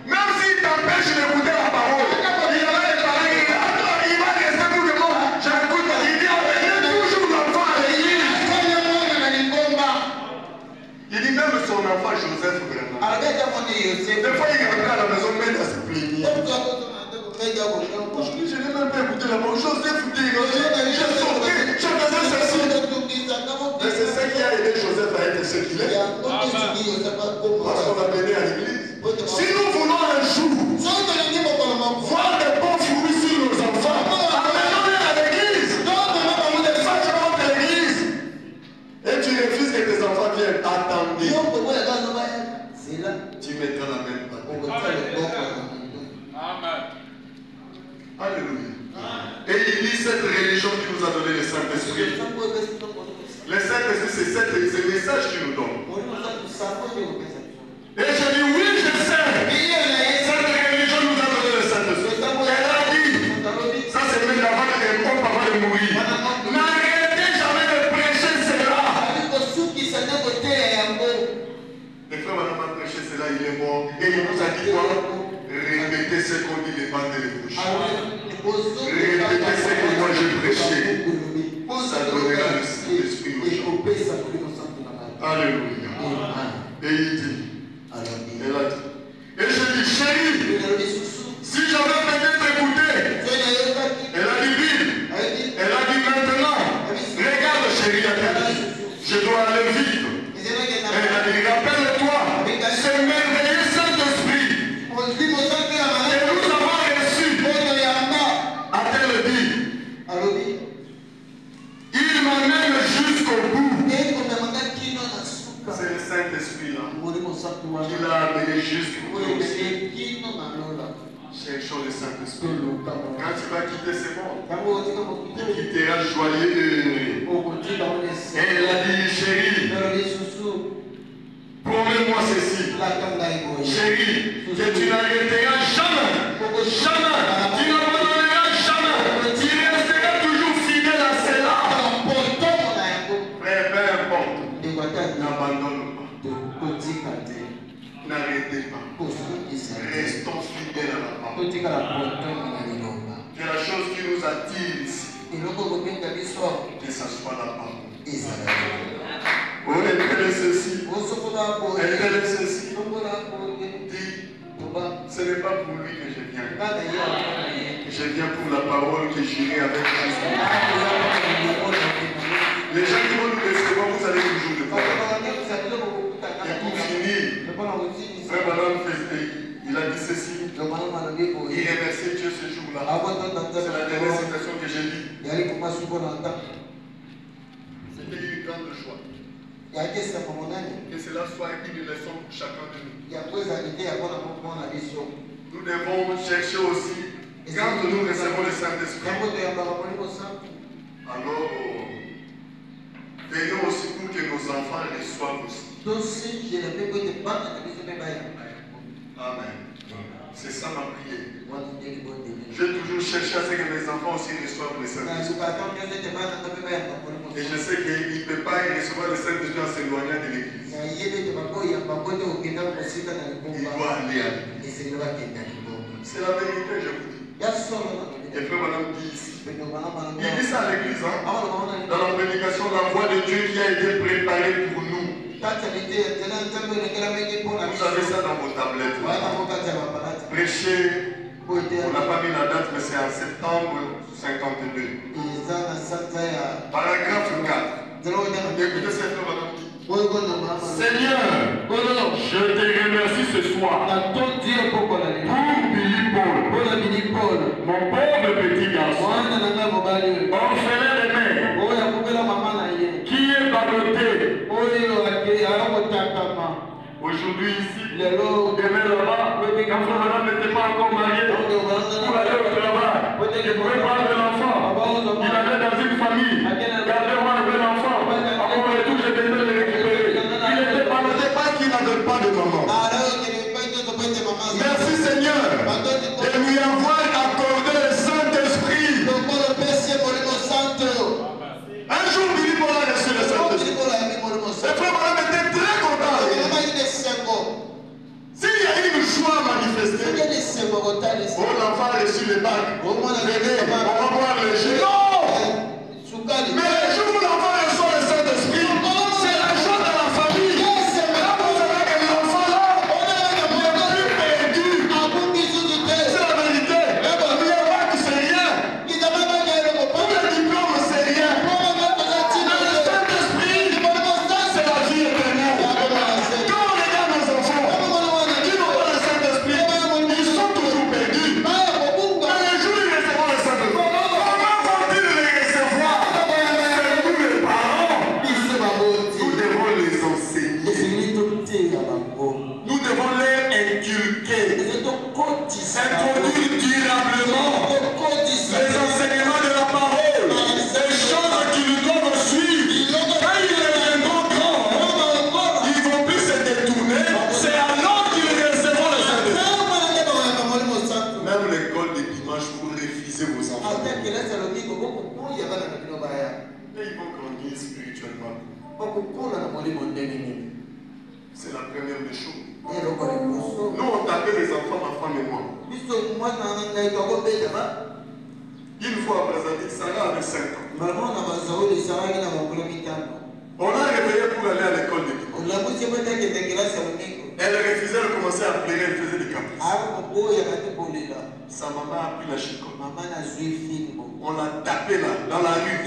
Même s'ils t'empêchent d'écouter la parole, il y en a des parents qui disent, il va rester pour le monde. J'écoute, il dit, amenez toujours l'enfant à l'église. Il dit même son enfant Joseph vraiment. Des fois il rentrait à la maison, mais il se plaignait. Aujourd'hui je n'ai même pas écouté la parole. Joseph dit, j'ai sauté, je faisais ceci. Mais c'est ça qui a aidé Joseph à être ce qu'il est. Parce qu'on l'a mené à l'église. Si nous voulons un jour voir des bons fruits sur nos enfants, amenons-les à l'église. Faites-le de l'église. Et tu refuses que tes enfants viennent. Attendez. Tu mettras la main par Amen. Alléluia. Et il lit cette religion qui nous a donné le Saint-Esprit. Le Saint-Esprit, c'est ce message qu'il nous donne. Et je dis oui, je sais. Cette religion nous a donné le Saint-Esprit. Elle a dit, ça c'est même avant de mourir. N'arrêtez jamais de prêcher cela. Le frère madame a prêché cela, il est mort. Et il nous a dit quoi? Répétez ce qu'on dit les bandes de l'épouse. Répétez ce que moi j'ai prêché. Ça donnera le Saint-Esprit aux gens. Alléluia. Et il dit, elle a dit, et je dis, chérie, si j'avais peut-être écouté, elle a dit, vite, elle a dit maintenant, regarde chérie, je dois aller vite. Elle a dit, rappelle-toi, c'est merveilleux Saint-Esprit que nous avons reçu. A-t-elle dit, qu'il a amené jusqu'au bout. Cherchons le Saint-Esprit. Quand tu vas quitter ce monde, tu quitteras joyeux. Et elle a dit, chérie, promets-moi ceci. Chérie, que tu n'arrêteras jamais. Jamais. Tu n'abandonneras jamais. Tu resteras toujours fidèle à cela. Frère, peu importe. N'abandonne pas. N'arrêtez pas. Restons fidèles à la parole. C'est la chose qui nous attire ici. Que ce soit la parole. Oh, elle ceci. Elle ceci. Dis, ce n'est pas pour lui que je viens. Je viens pour la parole que j'irai avec Jésus. Les gens qui vont nous recevoir, vous allez toujours le faire. Et pour finir, Frère Madame, il a dit ceci. Il remercie Dieu ce jour-là. C'est la dernière citation que j'ai lue. C'était une grande joie. Que cela soit une leçon pour chacun de nous. Nous devons chercher aussi, quand nous recevons le Saint-Esprit, alors veillons aussi pour que nos enfants reçoivent aussi. Amen. C'est ça ma prière. J'ai toujours cherché à ce que mes enfants aussi reçoivent le Saint-Esprit. Et je sais qu'il ne peut pas y recevoir le Saint-Esprit en s'éloignant de l'église. Il doit aller à l'église. C'est la vérité, je vous dis. Et frère Madame dit ici. Il dit ça à l'église, hein? Dans la prédication, la voix de Dieu qui a été préparée pour nous. Vous avez ça dans vos tablettes. Prêcher, on n'a pas mis la date, mais c'est en septembre 52. Paragraphe 4. Écoutez ce que Madame dit. Seigneur, je te remercie ce soir pour Billy Paul, mon pauvre petit garçon, orphelin de mère, qui est ballotté aujourd'hui ici, demain là-bas, quand son madame n'était pas encore mariée, pour aller au travail, il pouvait prendre l'enfant, il allait dans une famille, garder moi un bel enfant, à mon retour, je devais le récupérer. Il était ballotté parce qu'il n'avait pas de maman. Merci Seigneur de lui avoir accordé le Saint-Esprit. Un jour, Billy Paul a reçu le Saint-Esprit. Le frère Madame était très content. S'il y a une joie manifestée, oh, l'enfant a reçu le bac. On va voir le jeu. Non! Mais le jour où l'enfant reçoit le Saint-Esprit, c'est la joie dans la famille. Là, vous savez que l'enfant là, il est plus perdu. C'est la vérité. Il y a pas que c'est rien. Pour le diplôme, c'est rien. Mais le Saint-Esprit, c'est la vie éternelle. Quand on regarde nos enfants qui n'ont pas le Saint-Esprit, ils sont toujours perdus. Mais le jour où ils recevront le Saint-Esprit, comment vont-ils les recevoir? C'est nous les parents. Nous devons les enseigner. Nous devons les inculquer. Introduire durablement les enseignements de la parole. Les choses qui nous doivent suivre. Quand ils deviendront grands, ils ne vont plus se détourner. C'est alors qu'ils recevront le Saint-Esprit. Même l'école de dimanche, vous refusez vos enfants. Mais ils vont grandir spirituellement. C'est la première des choses. Nous, on tapait les enfants, ma femme et moi. Une fois après, ça dit Sarah avait 5 ans. On l'a réveillée pour aller à l'école de dimanche. Elle refusait de commencer à pleurer, elle faisait des caprices. Sa maman a pris la chicotte. On l'a tapé là, dans la rue.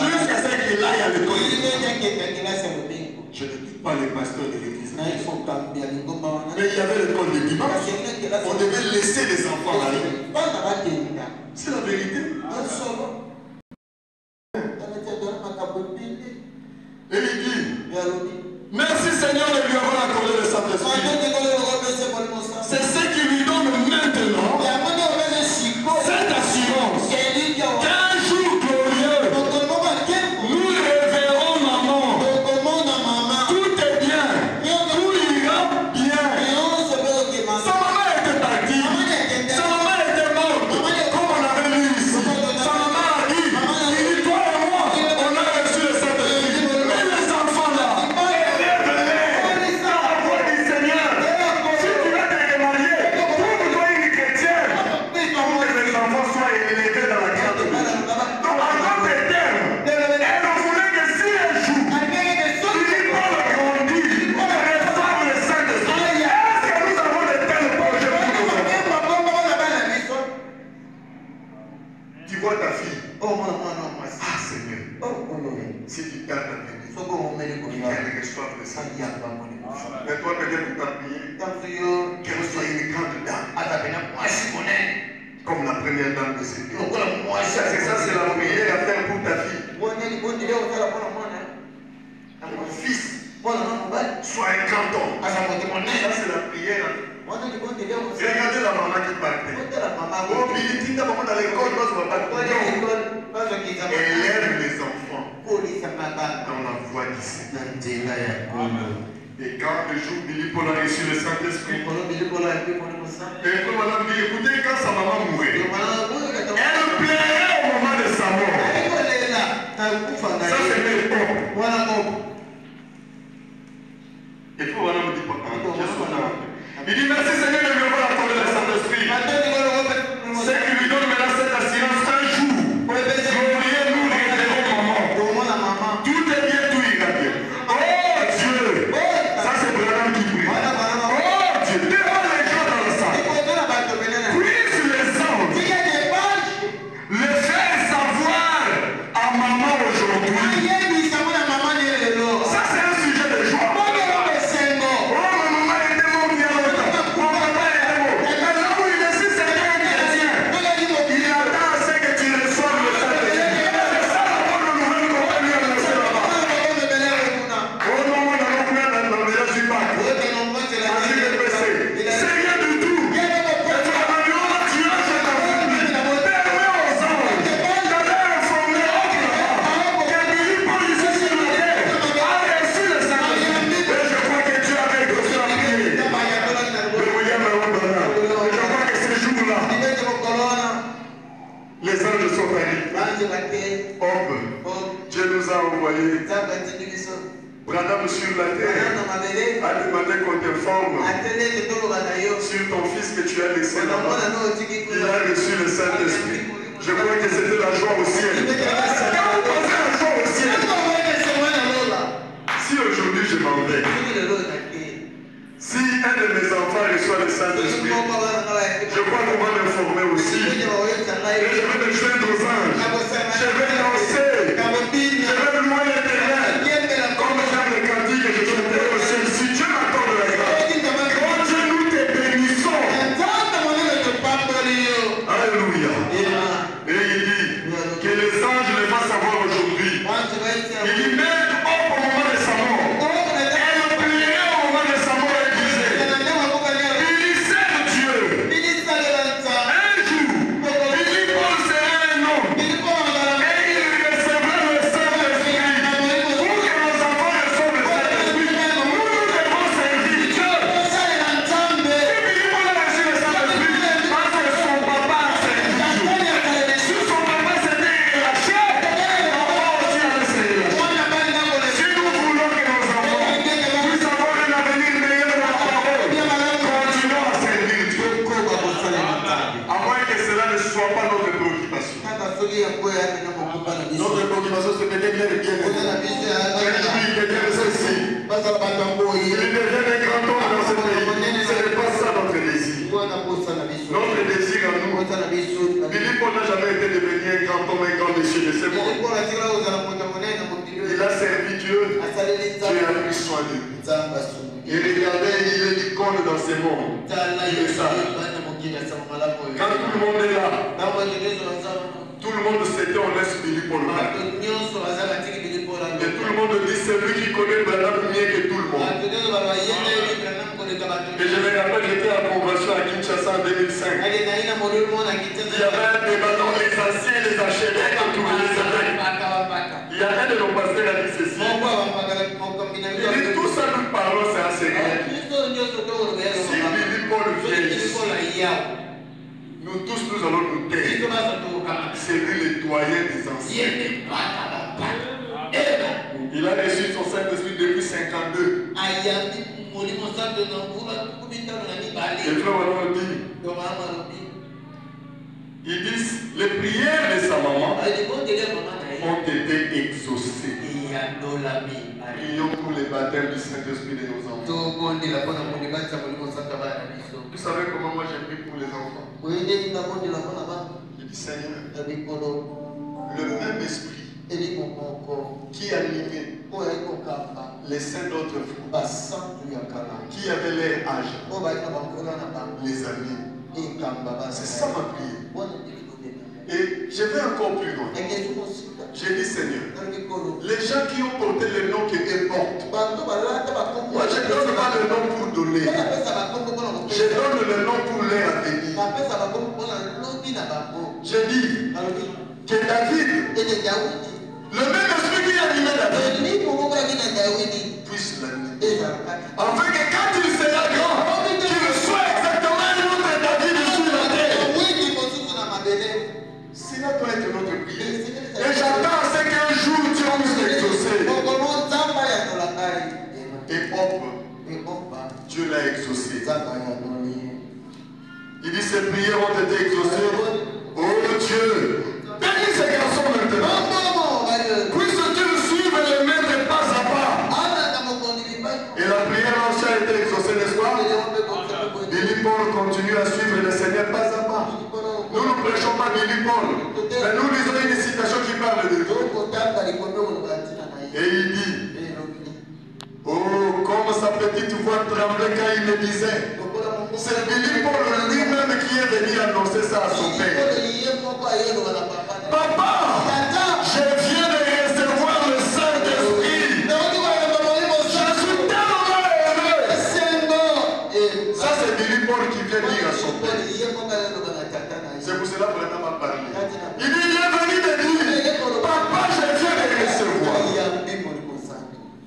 Jusqu'à ce qu'il aille à l'école. Je ne dis pas les pasteurs de l'église. Mais il y avait l'école de dimanche. On devait laisser les enfants aller. C'est la vérité. Et il dit, Merci Seigneur de lui avoir accordé le Saint-Esprit. C'est ce qui lui donne maintenant cette assurance qu'un jour glorieux, nous reverrons maman. Tout est bien, tout ira bien. Sa maman était partie, sa maman était morte, comme on avait lu ici. Sa maman a dit, toi et moi, on a reçu le Saint-Esprit. Mais les enfants là, élève-les dans la voie du Seigneur. Si tu vas te remarier, trouve-toi une chrétienne. Pour que les enfants soient élevés dans la grande vie. Donc, en d'autres termes, elle voulait que si un jour, Philippe grandit, reçoive le Saint-Esprit. Est-ce que nous avons de tels projets pour nos enfants? Tu vois ta fille. Ah Seigneur, si tu gardes ta vie, tu qu'elle reçoive le Saint-Esprit. Mais toi, peut-être tu t'as prié qu'elle soit une grande dame, comme la première dame de cette vie. C'est ça, c'est la prière à faire pour ta fille. Mon fils soit un grand homme. Ça, c'est la prière. Regardez la maman qui partait. Oh, puis il dit d'abord dans l'école, moi, je ne vais pas élève les enfants dans la voie du Seigneur. Et quand le jour Billy Paul a reçu le Saint-Esprit, et puis madame dit, écoutez, quand sa maman mourait, elle plairait au moment de sa mort. Ça, c'est l'époque. Et puis madame me dit, papa, il dit, merci Seigneur de lui avoir accordé le Saint-Esprit. C'est qui lui donne maintenant cette assurance qu'un jour, glorieux, nous reverrons maman. Tout est bien, tout ira bien. Oh Dieu! Ça c'est Branham qui prie. Oh Dieu! Devant les gens dans la salle. Puisse les anges le faire savoir à maman aujourd'hui. Ça c'est un sujet de joie. Oh ma maman était morte il y a longtemps. Mon papa était mort. Maintenant où il est si c'est un chrétien, il attend à ce que tu reçoives le Saint-Esprit. C'est ça la bonne nouvelle qu'on va lui annoncer là-bas. Oh non, moi non, mais je suis pas. C'est rien du tout. Tu as maintenant tu as cet enfant. Permets aux anges d'aller informer autre part que Billy Paul ici sur la terre a reçu le Saint-Esprit. Et je crois que Dieu avait reçu la prière de William Branham. Je crois que ce jour-là, les anges sont allés. Dieu nous a envoyés. Branham sur la terre a demandé qu'on t'informe sur ton fils que tu as laissé là-bas. Il a reçu le Saint-Esprit. Je crois que c'était la joie au ciel. Posez la joie au ciel. Si aujourd'hui je m'en vais, si un de mes enfants reçoit le Saint-Esprit, je crois qu'on va m'informer aussi. Et je vais me joindre aux anges. Je vais danser. Je vais louer l'Éternel. Comme faire le cantique que je chanterai au ciel. Si Dieu m'accorde la grâce. Oh Dieu, nous te bénissons. Alléluia. Et il dit que les anges le fassent savoir aujourd'hui. Il dit même au moment de sa mort. Elle plairait au moment de sa mort et disait, bénissez Dieu. Un jour, Billy Paul sera un homme. Et il recevra le Saint-Esprit. Pour que nos enfants reçoivent le Saint-Esprit, nous devons servir Dieu. Si Billy Paul a reçu le Saint-Esprit, parce que son papa a servi Dieu. Si son papa s'était relâché, on va aussi aller se relâcher. Si nous voulons que nos enfants puissent avoir un avenir meilleur dans la parole, continuons à servir Dieu. À moins que cela ne soit pas notre préoccupation. Notre préoccupation, c'est que Dieu vienne bien. Réjouis que Dieu soit ici. Il devient un grand homme dans ce pays. Ce n'est pas ça notre désir. Notre désir à nous. Billy Paul n'a jamais été devenu un grand homme, un grand monsieur de ce monde. Il a servi Dieu. Dieu a pris soin de lui. Et regardez, il est l'icône dans ce monde. Il est ça. Quand tout le monde est là, tout le le monde s'était, on laisse Billy Paul. Et tout le monde dit c'est lui qui connaît Branham mieux que tout le monde. Et je me rappelle, j'étais à la convention à Kinshasa en 2005. Il y avait un débat dans les anciens et les archevêques quand tous les évêques. Il y a un de nos pasteurs qui a dit ceci. Il dit tout ça nous parlons, c'est assez rien. Si Billy Paul vient ici, nous tous nous allons nous taire. C'est lui le doyen des anciens. Il a reçu son Saint-Esprit depuis 52. Et frère Manon dit, ils disent, les prières de sa maman ont été exaucées. Prions pour les baptêmes du Saint-Esprit de nos enfants. Vous savez comment moi j'ai pris pour les enfants? J'ai dit, Seigneur, le même esprit qui animait les saints d'autrefois, qui avaient leur âge, les années. C'est ça ma prière. Et je vais encore plus loin. J'ai dit, Seigneur, les gens qui ont porté le nom qu'ils portent, moi je ne donne pas le nom pour donner. Je donne le nom pour leur avenir. Je dis que David, le même esprit qui animait David, puisse l'animer. Afin que quand il sera grand, qu'il soit exactement le nom de David sur la terre. Cela doit être notre prière. Et j'attends ce qu'un jour Dieu puisse l'exaucer. Et hop, Dieu l'a exaucé. Il dit ces prières ont été exaucées. Oh Dieu, bénis ces garçons maintenant. Puisse-tu suivre les maîtres pas à pas. Et la prière ancienne a été exaucée, n'est-ce pas? Billy Paul continue à suivre le Seigneur pas à pas. Nous ne prêchons pas Billy Paul, mais nous lisons une citation qui parle de Dieu. Et il dit, oh, comme sa petite voix tremblait quand il me disait, c'est Billy Paul lui-même qui est venu annoncer ça à son père. Papa, je viens de recevoir le Saint-Esprit. Je suis tellement heureux. Ça, c'est Billy Paul qui vient dire à son père. C'est pour cela que Branham m'a parlé. Il dit, il est venu me dire, papa, je viens de recevoir.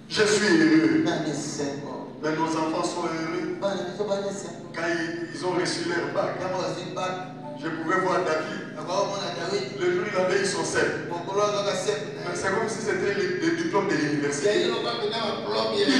Je suis heureux. Mais nos enfants sont heureux. Quand ils ont reçu leur bac, je pouvais voir David. Le jour il avait eu son CEP. C'est comme si c'était le diplôme de l'université. Il